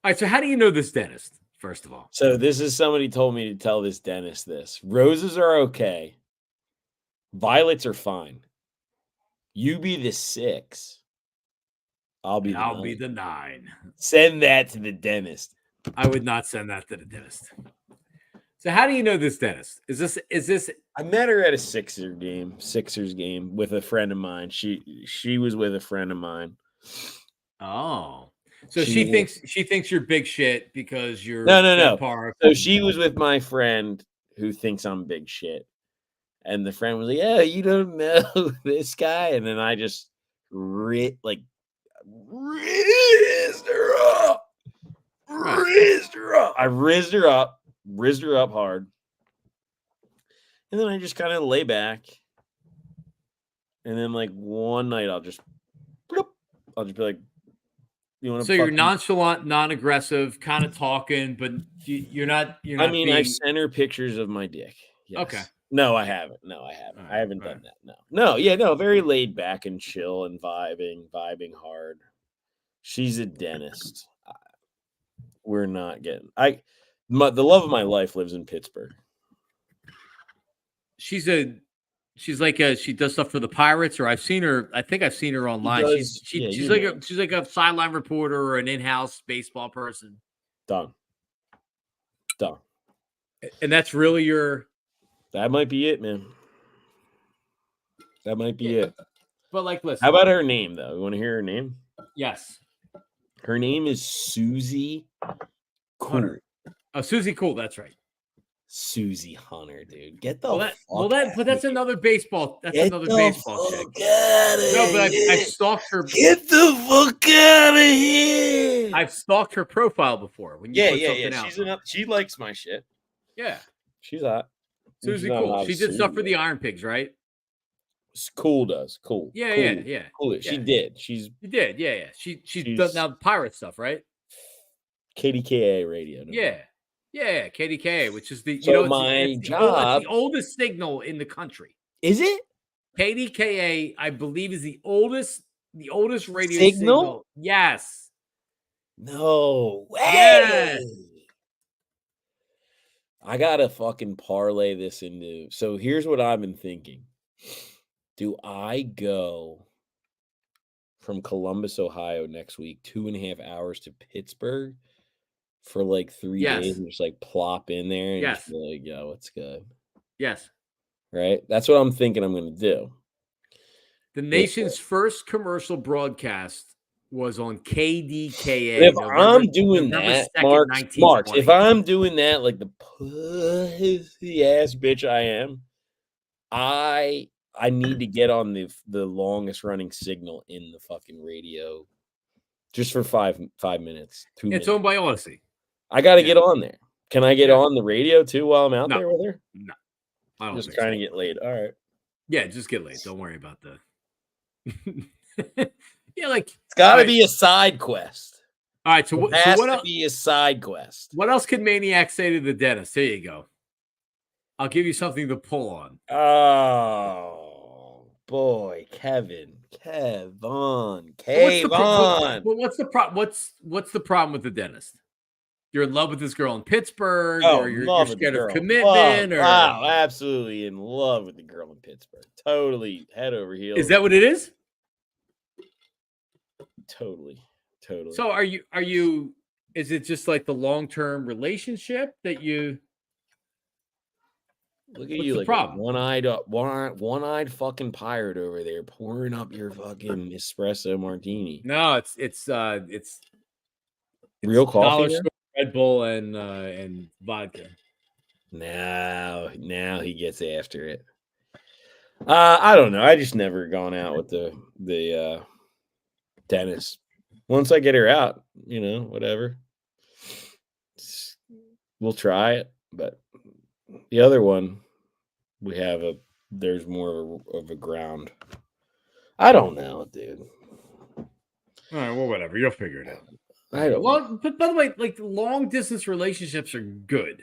All right, so how do you know this dentist, first of all? So this is somebody told me to tell this dentist this. Roses are okay. Violets are fine. You be the 6. I'll be the 9. Send that to the dentist. I would not send that to the dentist. So how do you know this dentist? Is this? I met her at a Sixers game with a friend of mine. She was with a friend of mine. Oh, so she thinks you're big shit because you're no. BetPARX. So she was with my friend who thinks I'm big shit, and the friend was like, "Yeah, you don't know this guy," and then I just rizzed her up. I rizzed her up hard. And then I just kind of lay back. And then like one night I'll just be like, you want to you're nonchalant, non-aggressive, kind of talking, but you're not I've sent her pictures of my dick. Yes. Okay. No, I haven't. Right, I haven't done that. No. Very laid back and chill and vibing hard. She's a dentist. We're not getting the love of my life lives in Pittsburgh. She does stuff for the Pirates, or I think I've seen her online. She's like a sideline reporter or an in-house baseball person. Done. And that's really that might be it, man. That might be it. But like, listen. How about her name though? You want to hear her name? Yes. Her name is Susie Cool. Hunter. Oh, Susie Cool. That's right. Susie Hunter, dude. Get the but that's another baseball. That's another baseball chick. No, but I've stalked her. Get the fuck out of here. I've stalked her profile before. When you put something out. She likes my shit. Yeah. She's hot. Susie Cool. She did stuff for the Iron Pigs, right? Cool does. Cool. Yeah. Cool. Yeah. She did. She did. Yeah. She's done now pirate stuff, right? KDKA radio. Yeah, KDKA, which is the it's the oldest signal in the country. Is it? KDKA, I believe, is the oldest radio signal. Yes. No way. Yes. I gotta fucking parlay this into. So here's what I've been thinking. Do I go from Columbus, Ohio next week, 2.5 hours to Pittsburgh for like 3 days and just like plop in there and just be like, yo, what's good? Yes. Right? That's what I'm thinking I'm gonna do. The nation's first commercial broadcast was on KDKA. If I'm doing that, Marks, if I'm doing that like the pussy ass bitch I am, I need to get on the longest running signal in the fucking radio just for 5 minutes. 2 minutes. It's owned by Odyssey. I got to get on there. Can I get on the radio too while I'm out there with her? No. I don't just trying to get laid. All right. Yeah, just get laid. Don't worry about the yeah, like it's got to be a side quest. All right, so what else? Be a side quest. What else could Maniac say to the dentist? There you go. I'll give you something to pull on. Oh boy, Kevin. But what's the problem? What's the problem with the dentist? You're in love with this girl in Pittsburgh, or you're scared of commitment, or wow, absolutely in love with the girl in Pittsburgh. Totally head over heels. Is that what it is? Totally. So are you? Is it just like the long-term relationship that you? Look at you, like problem? One-eyed fucking pirate over there pouring up your fucking espresso martini. No, it's real coffee. Red Bull and vodka. Now he gets after it. I don't know. I just never gone out with the dentist. Once I get her out, whatever. We'll try it, but the other one, there's more of a ground. I don't know, dude. All right, well, whatever. You'll figure it out. But by the way, like long distance relationships are good.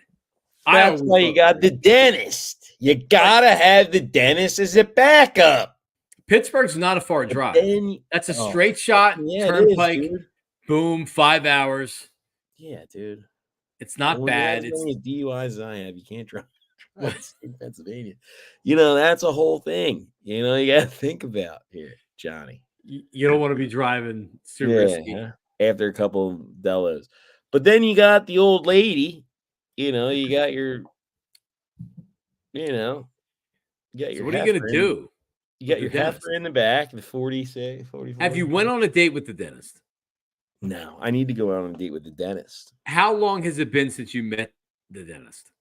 That's why you got the dentist. You gotta have the dentist as a backup. Pittsburgh's not a far drive. That's a straight shot, turnpike, boom, 5 hours. Yeah, dude. It's not bad. It's as many DUIs as I have. You can't drive in Pennsylvania. That's a whole thing. You got to think about here, Johnny. You don't want to be driving. It's too risky. After a couple of Delos. But then you got the old lady, you got your, you got So your what are you going to heifer do? You got your heifer in the back, the 44. Have you went on a date with the dentist? No, I need to go out on a date with the dentist. How long has it been since you met the dentist?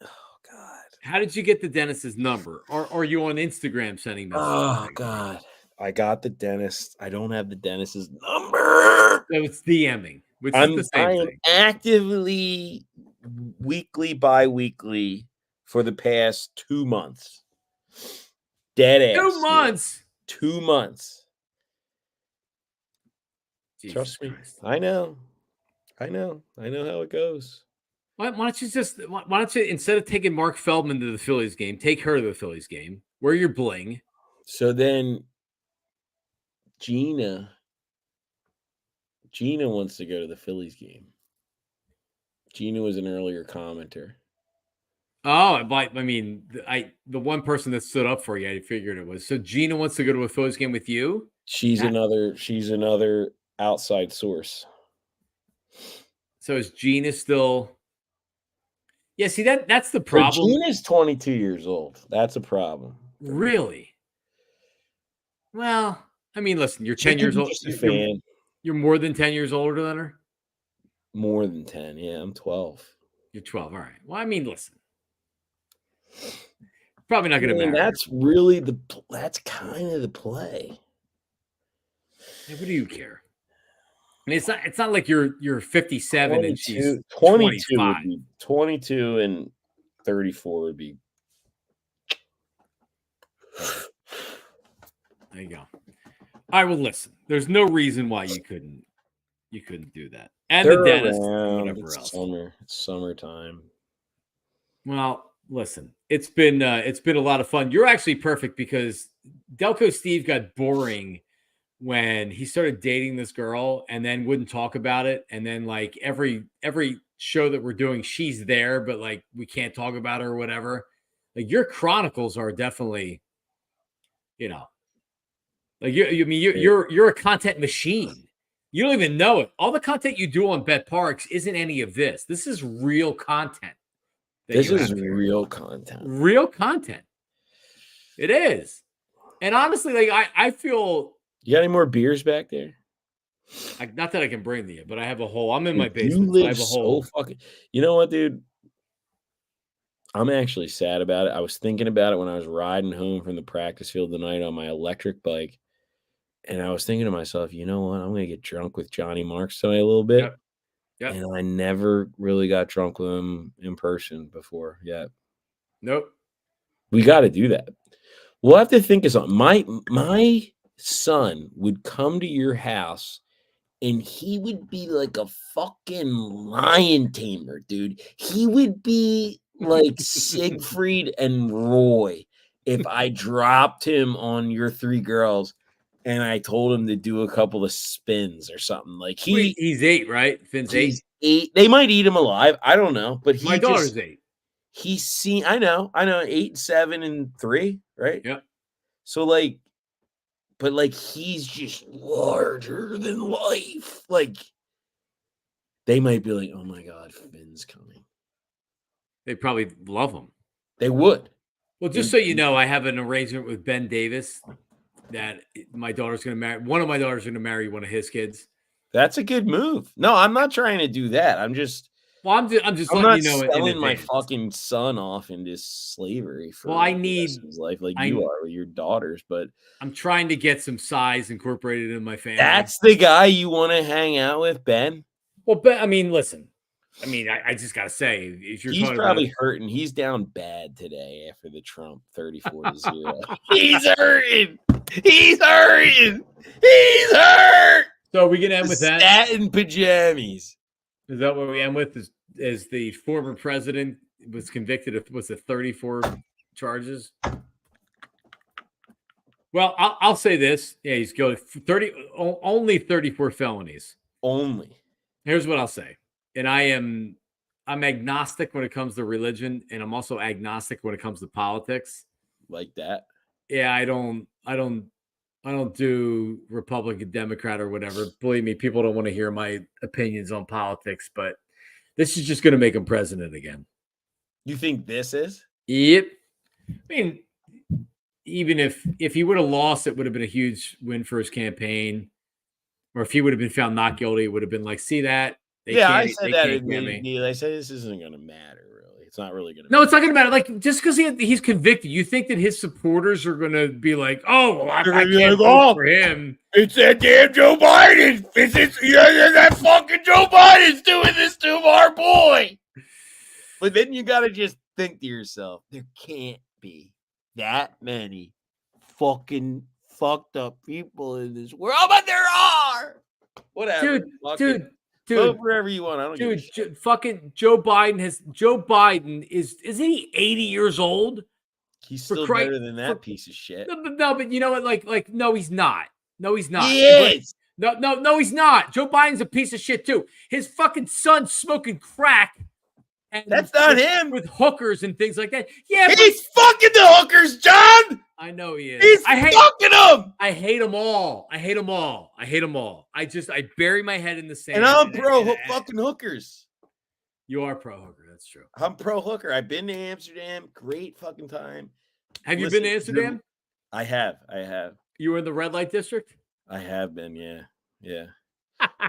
Oh, God. How did you get the dentist's number? Or are you on Instagram sending messages? Oh, God. I got the dentist. I don't have the dentist's number. So it's DMing, which is the same thing. Actively, weekly, bi-weekly for the past 2 months. Dead ass. 2 months? 2 months. Jesus Trust me. Christ. I know how it goes. Why don't you, instead of taking Mark Feldman to the Phillies game, take her to the Phillies game, wear your bling. So then Gina wants to go to the Phillies game. Gina was an earlier commenter. Oh, but I mean, the one person that stood up for you, I figured it was. So Gina wants to go to a Phillies game with you? She's another outside source. So is Gina still? Yeah, see that's the problem. Gina's 22 years old. That's a problem. Really? Well, I mean, listen, you're 10 years old. Just a fan. You're more than 10 years older than her? More than 10. Yeah, I'm 12. You're 12. All right. Well, I mean, listen. Probably not going to marry. That's kind of the play. Hey, what do you care? I mean, it's not like you're 57 and she's 22 25. 22 and 34 would be. There you go. All right, well, listen. There's no reason why you couldn't do that. And They're the dentist, around. whatever else. It's summertime. Well, listen. It's been a lot of fun. You're actually perfect because Delco Steve got boring when he started dating this girl and then wouldn't talk about it. And then like every show that we're doing, she's there, but like we can't talk about her or whatever. Like your chronicles are definitely, like you're a content machine. You don't even know it. All the content you do on betPARX isn't any of this. This is real content. This is real content. Real content. It is. And honestly, like I feel. You got any more beers back there? Not that I can bring to you, but I have a hole. I'm in my basement. You live I have a hole. so fucking. You know what, dude? I'm actually sad about it. I was thinking about it when I was riding home from the practice field tonight on my electric bike. And I was thinking to myself, you know what? I'm going to get drunk with Johnny Marks tonight a little bit. Yep. And I never really got drunk with him in person before yet. Nope. We got to do that. We'll have to think of something. My son would come to your house and he would be like a fucking lion tamer, dude. He would be like Siegfried and Roy if I dropped him on your three girls and I told him to do a couple of spins or something. Like he's 8, right? Finn's 8. 8. They might eat him alive. I don't know. But My daughter's 8. He's seen. I know. 8, 7, and 3. Right. Yep. So like, but like he's just larger than life. Like they might be like, oh my God, Finn's coming. They probably love him. They would. Well, just so you know, I have an arrangement with Ben Davis that my daughter's going to marry. One of my daughters going to marry one of his kids. That's a good move. No, I'm not trying to do that. I'm just. Well, I'm just letting you know. Selling my fucking son off into slavery for I need his life like you are with your daughters, but I'm trying to get some size incorporated in my family. That's the guy you want to hang out with, Ben? Well, Ben, I mean, listen. I mean, I just gotta say, if you're he's probably hurting. He's down bad today after the Trump 34-0. He's hurting. He's hurting. He's hurt. So we can end with that. Satin pajamas. Is that what we end with? Is the former president was convicted of 34 charges? Well, I'll say this. Yeah, he's going only 34 felonies. Only. Here's what I'll say. And I'm agnostic when it comes to religion, and I'm also agnostic when it comes to politics. Like that. Yeah, I don't I don't do Republican, Democrat, or whatever. Believe me, people don't want to hear my opinions on politics, but this is just going to make him president again. You think this is? Yep. I mean, even if he would have lost, it would have been a huge win for his campaign. Or if he would have been found not guilty, it would have been like, see that? I said that immediately. I said this isn't going to matter, really. It's not really going to. No, it's not going to matter. Like, just because he's convicted, you think that his supporters are going to be like, oh, well, I can't vote for him. It's that damn Joe Biden. That fucking Joe Biden's doing this to our boy. But then you got to just think to yourself, there can't be that many fucking fucked up people in this world, but there are. Whatever, dude. Vote wherever you want. I don't give a shit. Fucking Joe Biden isn't he 80 years old? He's still better than that piece of shit. No, but you know what? Like, no, he's not. No, he's not. He is. No, he's not. Joe Biden's a piece of shit too. His fucking son's smoking crack. And that's not him. With hookers and things like that. Yeah, he's fucking the hookers, John. I know he is. He's fucking them. I hate them all. I bury my head in the sand. And I'm pro fucking hookers. You are pro hooker. That's true. I'm pro hooker. I've been to Amsterdam. Great fucking time. Have you been to Amsterdam? I have. You were in the red light district? I have been. Yeah.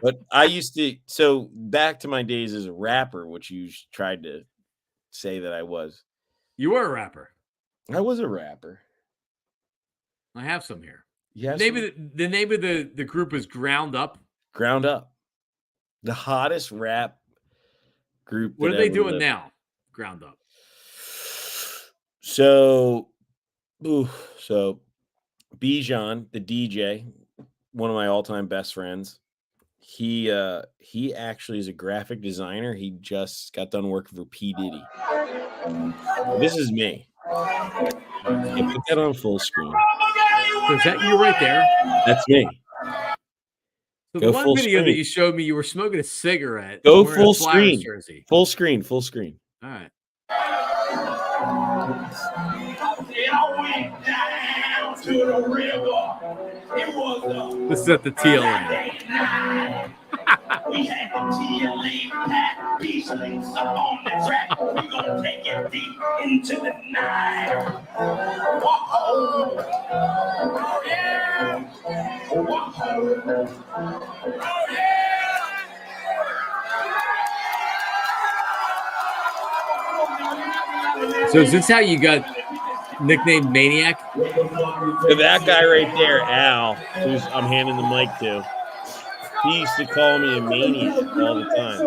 But I used to. So back to my days as a rapper, which you tried to say that I was. You were a rapper. I was a rapper. I have some here. Yeah. The name of the group is Ground Up. Ground Up. The hottest rap group. What are they doing now? Ground Up. So Bijan, the DJ, one of my all-time best friends, he actually is a graphic designer. He just got done working for P. Diddy. This is me. Yeah, put that on full screen. So is that you right there? That's me. So the one video that you showed me, you were smoking a cigarette. Go full screen. Jersey. Full screen. All right. This is at the TLA. We had the TLA pack, BSing up on the track. We gonna take it deep into the night. Whoa, oh yeah, whoa, oh yeah. So is this how you got nicknamed Maniac? So that guy right there, Al, who's I'm handing the mic to, he used to call me a maniac all the time.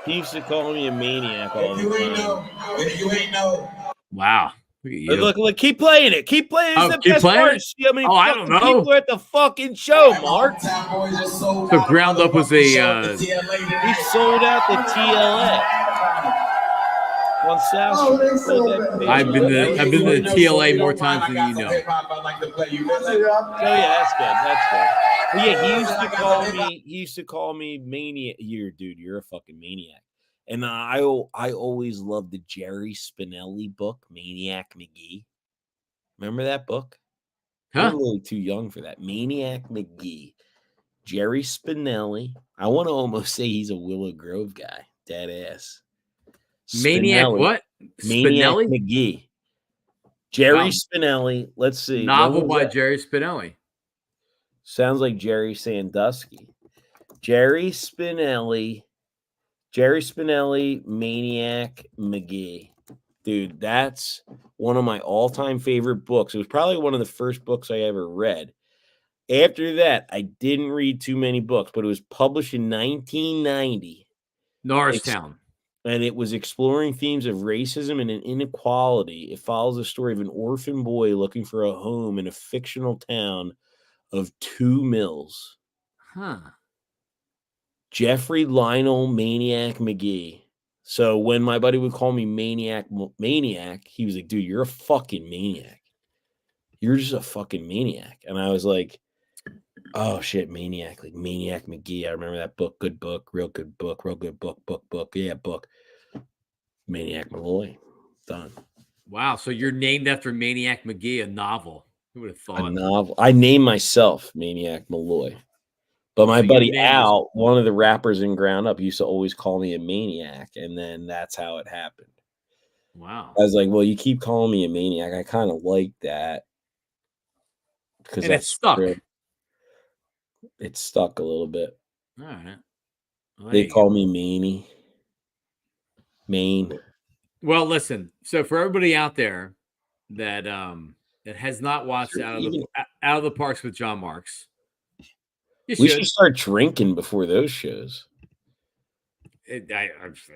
He used to call me a maniac all the time. You ain't know. Wow. Look at you. Look, keep playing it. Keep playing it. Oh, keep playing it? See how many I don't know. people are at the fucking show, Mark. So Ground Up was a... he sold out the TLA. On South I've been to TLA more times than you know. Oh yeah, that's good. But yeah, he used to call me maniac. Dude, you're a fucking maniac. And I always loved the Jerry Spinelli book, Maniac McGee. Remember that book? Huh? I'm a little too young for that. Maniac McGee, Jerry Spinelli. I want to almost say he's a Willow Grove guy. Dead ass. Maniac Spinelli. what? Maniac Spinelli? McGee. Jerry Spinelli. Let's see. Novel by Jerry Spinelli. Sounds like Jerry Sandusky. Jerry Spinelli, Maniac McGee. Dude, that's one of my all-time favorite books. It was probably one of the first books I ever read. After that, I didn't read too many books, but it was published in 1990. Norristown. And it was exploring themes of racism and inequality. It follows the story of an orphan boy looking for a home in a fictional town of 2 mills. Huh. Jeffrey Lionel Maniac McGee. So when my buddy would call me Maniac, he was like, dude, you're a fucking maniac. You're just a fucking maniac. And I was like, oh shit, Maniac, like Maniac McGee. I remember that book. Good book, real good book, book. Yeah, book. Maniac Malloy. Done. Wow. So you're named after Maniac McGee, a novel. Who would have A thought? novel. I named myself Maniac Malloy. But my So your buddy name was Al, one of the rappers in Ground Up, used to always call me a maniac, and then that's how it happened. wow. I was like, well, you keep calling me a maniac. I kind of like that because And it that's stuck. true. It stuck a little bit. All right. Well, there They you call go. me Maney. Maine. Well, listen. So for everybody out there that that has not watched Sure, even- Out of the Parks with John Marks, you We should. should start drinking before those shows. I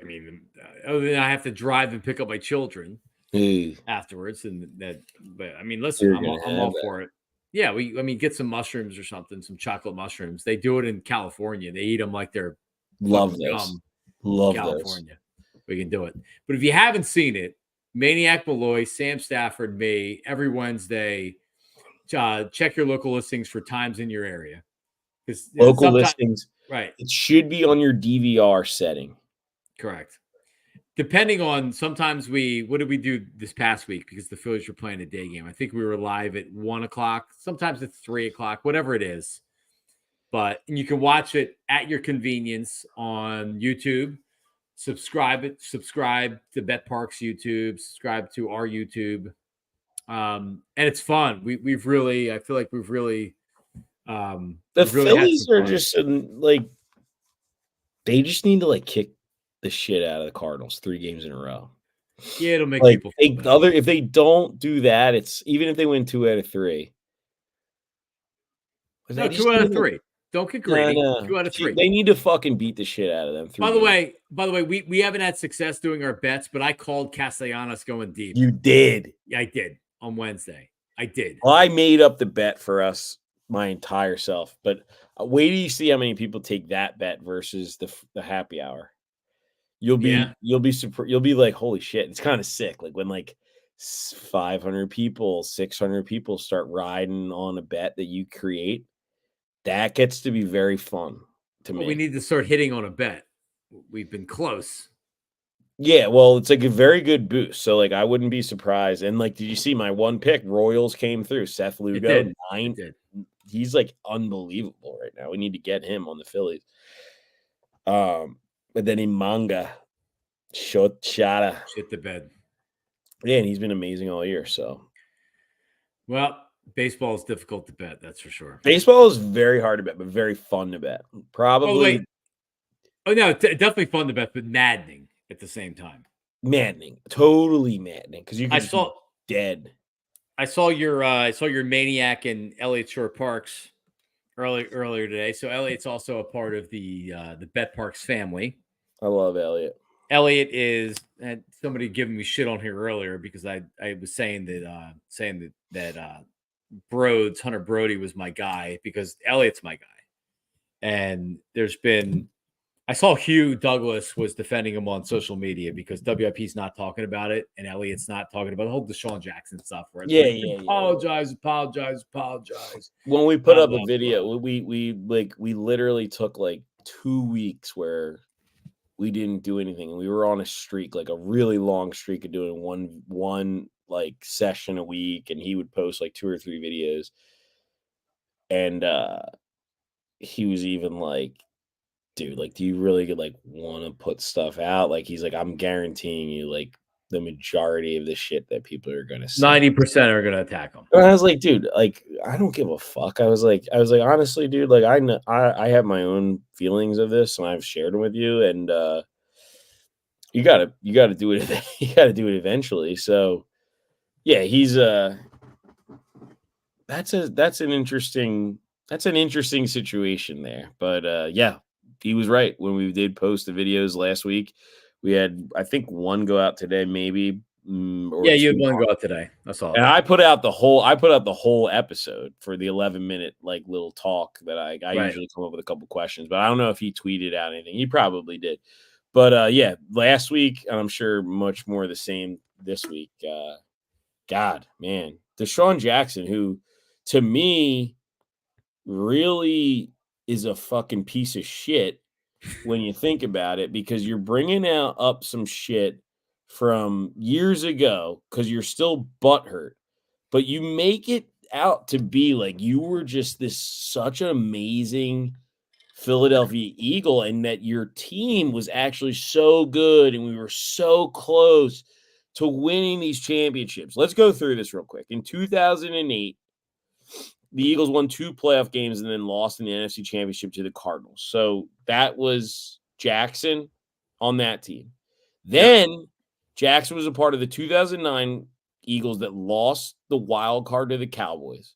mean, other than I have to drive and pick up my children Hey, afterwards, and that. But I mean, listen, you're I'm gonna I'm have all that. for it. Yeah, I mean, get some mushrooms or something, some chocolate mushrooms. They do it in California. They eat them like they're Love fucking those. gum. Love those. California. We can do it. But if you haven't seen it, Maniac Malloy, Sam Stafford, me, every Wednesday, check your local listings for times in your area. Because Local sometimes, listings. right, It should be on your DVR setting. correct. Depending on, sometimes what did we do this past week? Because the Phillies were playing a day game. I think we were live at 1:00. Sometimes it's 3:00, whatever it is. But and you can watch it at your convenience on YouTube. Subscribe to betPARX YouTube, subscribe to our YouTube. And it's fun. We've really, I feel like we've really The we've really had Phillies some are fun. just like they just need to like kick the shit out of the Cardinals 3 games in a row. Yeah, it'll make Like people feel better. if they don't do that, it's even if they win 2 out of 3. No, 2 out of 3. Don't get greedy. 2 out of 3. They need to fucking beat the shit out of them. By the way, we haven't had success doing our bets, but I called Castellanos going deep. You did. Yeah, I did on Wednesday. I did. Well, I made up the bet for us my entire self, but wait till you see how many people take that bet versus the happy hour. You'll be super. You'll be like, holy shit! It's kind of sick. Like when like 500 people, 600 people start riding on a bet that you create. That gets to be very fun to me. We need to start hitting on a bet. We've been close. Yeah, well, it's like a very good boost. So like I wouldn't be surprised. And like, did you see my one pick? Royals came through. Seth Lugo, 9. It did. He's like unbelievable right now. We need to get him on the Phillies. But then in manga, Shota. Shit the bed. Yeah, and he's been amazing all year. So Well, baseball is difficult to bet, that's for sure. baseball is very hard to bet, but very fun to bet. Probably no, definitely fun to bet, but maddening at the same time. maddening. Totally maddening. Because you can dead. I saw your Maniac and Elliott Shore Parks earlier today. So Elliott's also a part of the betPARX family. I love Elliott. Elliott is, and somebody giving me shit on here earlier because I was saying that Hunter Brody was my guy because Elliott's my guy. And I saw Hugh Douglas was defending him on social media because WIP's not talking about it and Elliott's not talking about the whole Deshaun Jackson stuff. Where it's apologize. When we put up a video, we literally took like 2 weeks where we didn't do anything, and we were on a streak, like a really long streak of doing one like session a week, and he would post like 2 or 3 videos, and he was even like, dude, like, do you really like want to put stuff out? Like, he's like, I'm guaranteeing you like the majority of the shit that people are gonna say, 90% are gonna attack him. And I was like, dude, like, I don't give a fuck. I was like, honestly, dude, like, I know I have my own feelings of this, and I've shared them with you, and you gotta do it. You gotta do it eventually. So, yeah, he's that's an interesting situation there. But yeah, he was right when we did post the videos last week. We had, I think, one go out today, maybe. Yeah, you had one go out today. That's all. And I put out the whole episode for the 11-minute like little talk that I usually come up with a couple questions, but I don't know if he tweeted out anything. He probably did. But yeah, last week, and I'm sure much more the same this week. God, man, Deshaun Jackson, who to me really is a fucking piece of shit when you think about it, because you're bringing up some shit from years ago because you're still butthurt, but you make it out to be like you were just such an amazing Philadelphia Eagle and that your team was actually so good and we were so close to winning these championships. Let's go through this real quick. In 2008, the Eagles won 2 playoff games and then lost in the NFC Championship to the Cardinals. So that was Jackson on that team. Then Jackson was a part of the 2009 Eagles that lost the wild card to the Cowboys.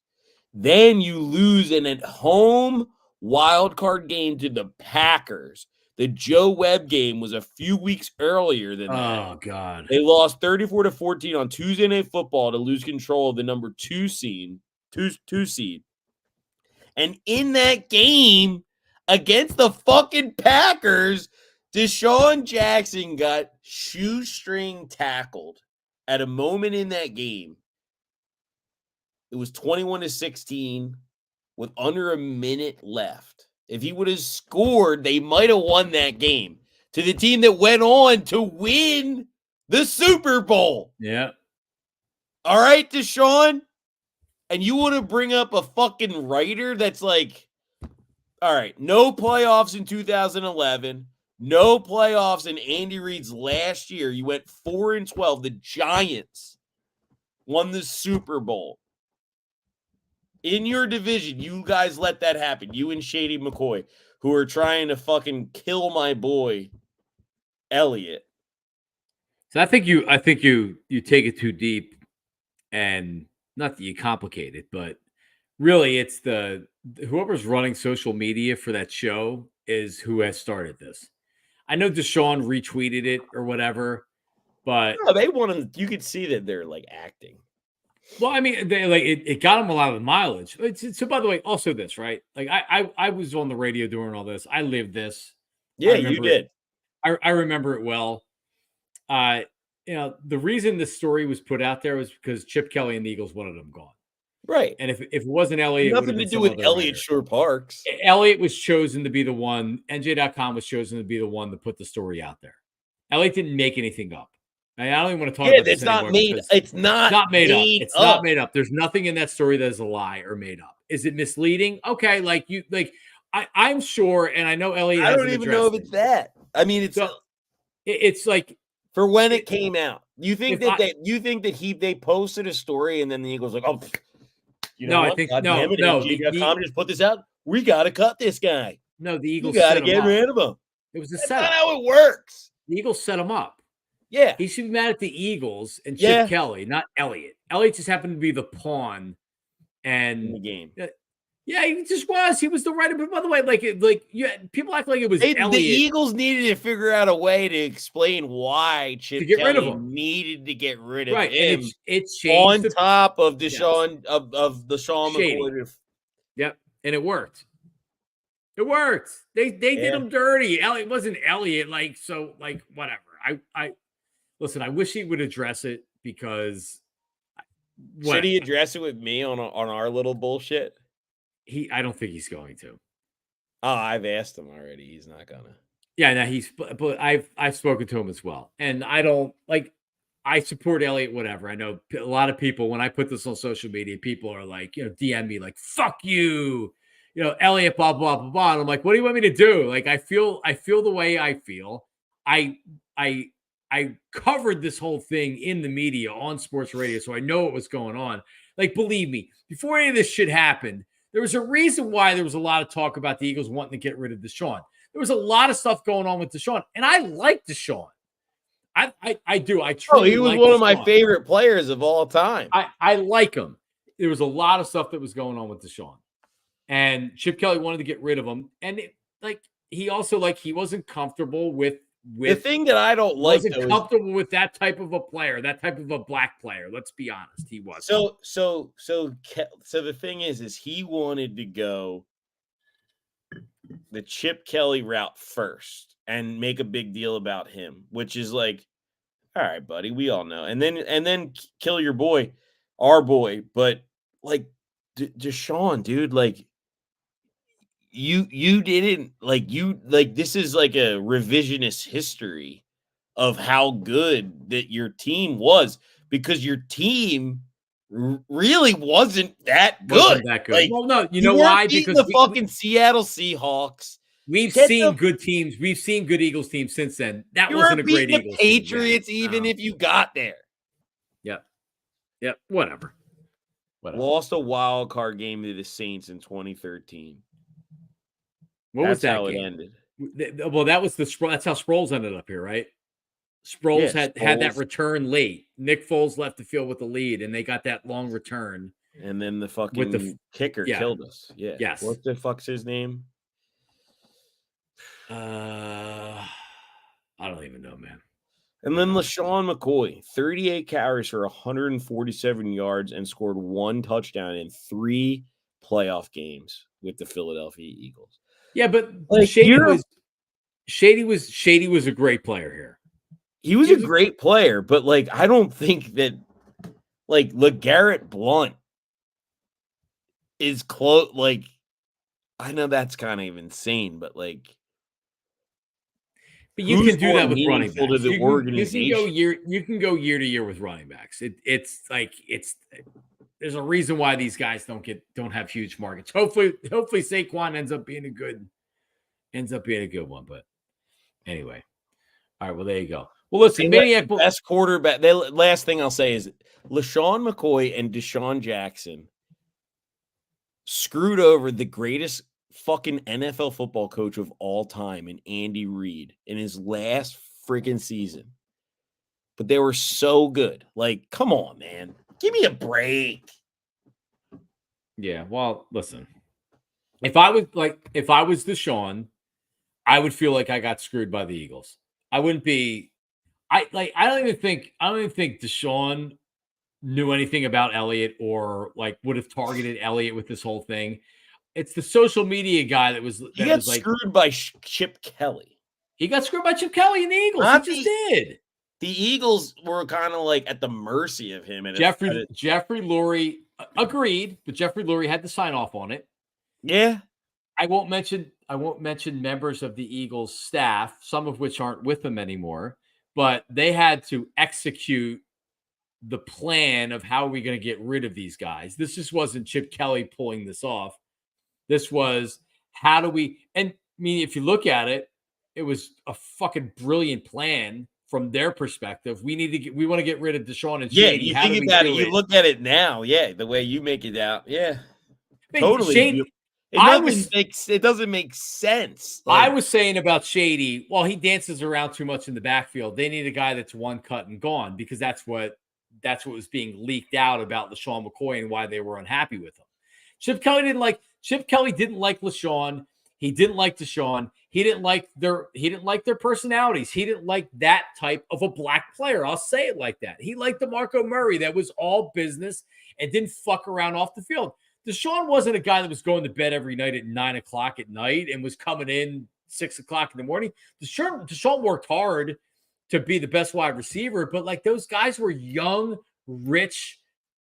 Then you lose in a home wild card game to the Packers. The Joe Webb game was a few weeks earlier than that. Oh, God. They lost 34-14 on Tuesday Night Football to lose control of the number 2 seed. And in that game against the fucking Packers, Deshaun Jackson got shoestring tackled at a moment in that game. It was 21-16 with under a minute left. If he would have scored, they might have won that game to the team that went on to win the Super Bowl. Yeah. All right, Deshaun? And you want to bring up a fucking writer that's like, all right, no playoffs in 2011, no playoffs in Andy Reid's last year. You went 4-12. The Giants won the Super Bowl. In your division, you guys let that happen. You and Shady McCoy, who are trying to fucking kill my boy, Elliott. So I think you take it too deep, and not that you complicate it, but really it's whoever's running social media for that show is who has started this. I know Deshaun retweeted it or whatever, but no, they want them. You could see that they're like acting. Well, I mean, it got them a lot of the mileage. So, by the way, also this, right? Like, I was on the radio during all this. I lived this. Yeah, you did. I remember it well. The reason this story was put out there was because Chip Kelly and the Eagles wanted him gone. Right. And if it wasn't Elliott, nothing to do with Elliott Shore-Parks. Elliott was chosen to be the one. NJ.com was chosen to be the one to put the story out there. Elliott didn't make anything up. I don't even want to talk about this anymore. It's not made up. It's not made up. There's nothing in that story that is a lie or made up. Is it misleading? Okay, I'm sure, and I know Elliott. I don't even know if it's that. I mean, it's like for when it came out. You think they posted a story and then the Eagles like, oh, I think Tom just put this out. We got to cut this guy. No, the Eagles got to get rid of him. It was a That's setup. not how it works. The Eagles set him up. Yeah. He should be mad at the Eagles and Chip Kelly, not Elliott. Elliott just happened to be the pawn in the game. Yeah, he just was. He was the writer. But by the way, people act like it was Elliott. The Eagles needed to figure out a way to explain why Chip Kelly needed to get rid of him. And it changed on top of Deshaun of the Sean McCoy. Yep, and it worked. It worked. They did him dirty. Elliott wasn't Elliott. Whatever. I listen. I wish he would address it because. Should he address it with me on our little bullshit? I don't think he's going to. Oh, I've asked him already. He's not gonna. Yeah, no, but I've spoken to him as well, and I don't I support Elliott. Whatever. I know a lot of people when I put this on social media, people are like, DM me like, "Fuck you," Elliott, blah blah blah blah. And I'm like, what do you want me to do? Like, I feel the way I feel. I covered this whole thing in the media on sports radio, so I know what was going on. Like, believe me, before any of this shit happened, there was a reason why there was a lot of talk about the Eagles wanting to get rid of Deshaun. There was a lot of stuff going on with Deshaun, and I like Deshaun. I do. I truly. He was one of my favorite players of all time. I like him. There was a lot of stuff that was going on with Deshaun, and Chip Kelly wanted to get rid of him, and he also he wasn't comfortable with. The thing that I don't like wasn't comfortable with that type of a player, that type of a black player. Let's be honest, he was. So the thing is he wanted to go the Chip Kelly route first and make a big deal about him, which is like, all right, buddy, we all know, and then kill your boy, our boy, but Deshaun, dude, You didn't this is like a revisionist history of how good that your team was, because your team really wasn't that good. Wasn't that good. Like, Well, no, you you know weren't why? beating Because the fucking Seattle Seahawks. we've Get seen the- good teams. We've seen good Eagles teams since then. That You wasn't a weren't great beating the Eagles team. Patriots even if you got there. Yep. Whatever. Lost a wild card game to the Saints in 2013. What was That's that how game? it ended. Well, that was that's how Sproles ended up here, right? Sproles had that return late. Nick Foles left the field with the lead, and they got that long return. And then the fucking kicker killed us. Yeah. Yes. What the fuck's his name? I don't even know, man. And then LaShawn McCoy, 38 carries for 147 yards and scored 1 touchdown in 3 playoff games with the Philadelphia Eagles. Yeah, but Like, Shady was a great player here. He was a great player, but like I don't think that like LeGarrette Blount is close. Like, I know that's kind of insane, but like, but you can do that with running meaningful backs. to the You organization? can go year to year with running backs. It's there's a reason why these guys don't have huge markets. Hopefully Saquon ends up being a good one. But anyway, all right. Well, there you go. Well, listen, Maniac, best quarterback. The last thing I'll say is LaShawn McCoy and Deshaun Jackson screwed over the greatest fucking NFL football coach of all time in Andy Reid in his last freaking season. But they were so good. Like, come on, man. Give me a break. Yeah, well, listen. If I was Deshaun, I would feel like I got screwed by the Eagles. I wouldn't be I don't even think Deshaun knew anything about Elliott or like would have targeted Elliott with this whole thing. It's the social media guy that was screwed by Chip Kelly. He got screwed by Chip Kelly and the Eagles. He just did. The Eagles were kind of like at the mercy of him. And Jeffrey Lurie agreed, but Jeffrey Lurie had to sign off on it. Yeah. I won't mention members of the Eagles staff, some of which aren't with them anymore, but they had to execute the plan of how are we going to get rid of these guys. This just wasn't Chip Kelly pulling this off. This was how do we, and I mean, if you look at it, it was a fucking brilliant plan from their perspective. We want to get rid of Deshaun and Shady. You think about it, you look at it now, the way you make it out. Yeah. Totally. Shady, it doesn't make sense. I was saying about Shady, well, he dances around too much in the backfield. They need a guy that's one cut and gone because that's what was being leaked out about LaShawn McCoy and why they were unhappy with him. Chip Kelly didn't like LaShawn. He didn't like Deshaun. He didn't like their personalities. He didn't like that type of a black player. I'll say it like that. He liked DeMarco Murray that was all business and didn't fuck around off the field. Deshaun wasn't a guy that was going to bed every night at 9:00 at night and was coming in 6:00 in the morning. Deshaun worked hard to be the best wide receiver, but like those guys were young, rich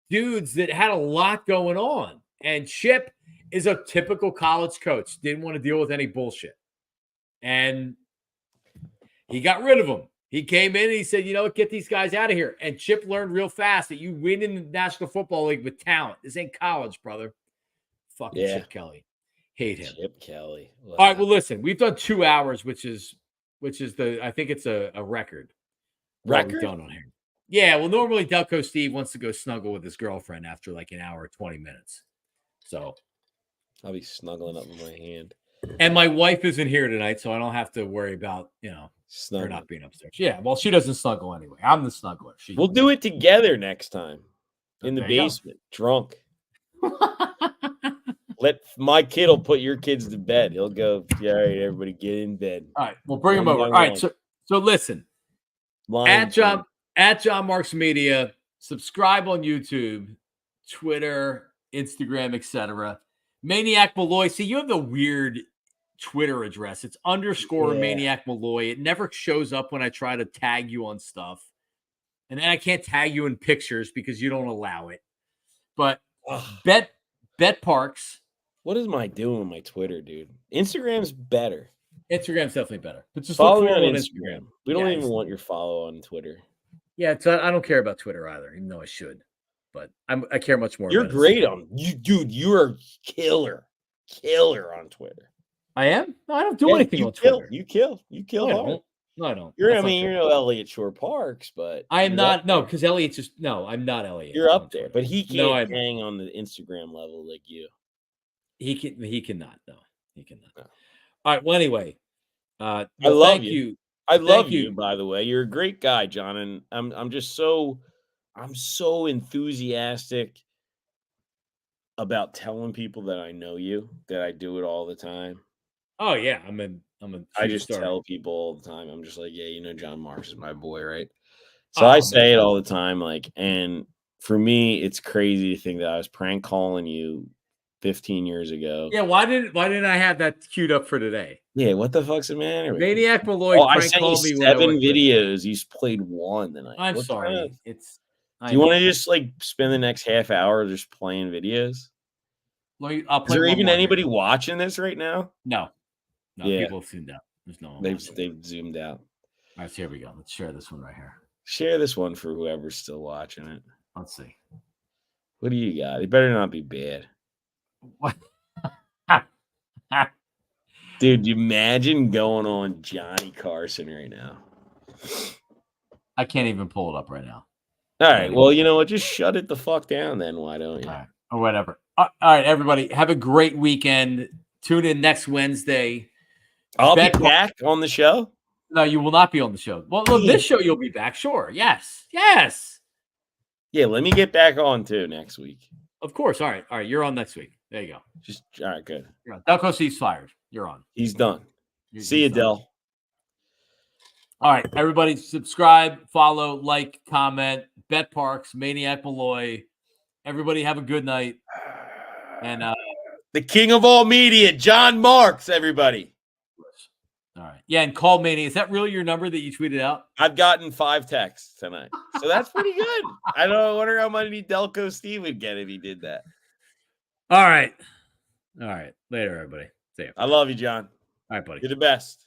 dudes that had a lot going on. And Chip is a typical college coach. Didn't want to deal with any bullshit. And he got rid of them. He came in and he said, you know what, get these guys out of here. And Chip learned real fast that you win in the National Football League with talent. This ain't college, brother. Fucking Chip Kelly. Hate him. Chip Kelly. Wow. All right, well, listen, we've done 2 hours, which is I think it's a record. Record? Done on here. Yeah, well, normally Delco Steve wants to go snuggle with his girlfriend after like an hour, 20 minutes. So I'll be snuggling up with my hand. And my wife isn't here tonight, so I don't have to worry about, her not being upstairs. Yeah, well, she doesn't snuggle anyway. I'm the snuggler. We'll do it together next time in the basement, drunk. Let my kid will put your kids to bed. He'll go, all right, everybody get in bed. All right, we'll bring him over. All right, so listen. At John Marks Media, subscribe on YouTube, Twitter, Instagram, etc. Maniac Malloy. See, you have the weird Twitter address. It's _ Maniac Malloy. It never shows up when I try to tag you on stuff. And then I can't tag you in pictures because you don't allow it. But betPARX. What am I doing with my Twitter, dude? Instagram's better. Instagram's definitely better. But just Follow look me for on it Instagram. We don't Yeah, even want your follow on Twitter. Yeah, so I don't care about Twitter either, even though I should. But I care much more. You're about great Instagram. on you, dude. You are killer on Twitter. I am. No, I don't do anything on Twitter. You kill No, I hard. don't. No, I don't. You're That's I not mean, true. you're no Elliot Shore Parks, but I am you're not. up No, there. because Elliot's just no. I'm not Elliot. You're on up there, Twitter. but he No, can't hang on the Instagram level like you. He can. He cannot. No, he cannot. No. All right. Well, anyway, I love thank you. I love you, you. by the way. You're a great guy, John, and I'm just so enthusiastic about telling people that I know you, that I do it all the time. Oh yeah, I'm a. I just star. tell people all the time. I'm just like, yeah, you know, John Marks is my boy, right? So Oh, I man. say it all the time, like, and for me, it's crazy to think that I was prank calling you 15 years ago. Yeah. Why didn't I have that queued up for today? Yeah, what the fuck's the matter with you? Maniac Malloy Oh, I prank sent you called me when I 7 went to- videos. You played 1 tonight. I'm What sorry. kind of- I Do you want know. to just like spend the next half hour just playing videos? I'll Is play there one even more anybody here. watching this right now? No. Yeah. People have zoomed out. There's no one. They've watching. they've zoomed out. All right, so here we go. Let's share this one right here. Share this one for whoever's still watching it. Let's see. What do you got? It better not be bad. What? Dude, imagine going on Johnny Carson right now. I can't even pull it up right now. All right. Well, you know what? Just shut it the fuck down then. Why don't you? All right. Or whatever. All right, everybody. Have a great weekend. Tune in next Wednesday. I'll be BetPARX. back on the show. No, you will not be on the show. Well, look, this show you'll be back. Sure. Yes. Yes. Yeah, let me get back on too next week. Of course. All right. All right. You're on next week. There you go. Just all right, good. You're on. Delco Steve's fired. You're on. He's done. He's See you, done. Del. All right, everybody, subscribe, follow, like, comment. betPARX, Maniac Malloy. Everybody have a good night. And The king of all media, John Marks, everybody. all right. Yeah, and call Maniac. Is that really your number that you tweeted out? I've gotten 5 texts tonight. So that's pretty good. I wonder how money Delco Steve would get if he did that. All right. All right. Later, everybody. See you. I love you, John. All right, buddy. You're the best.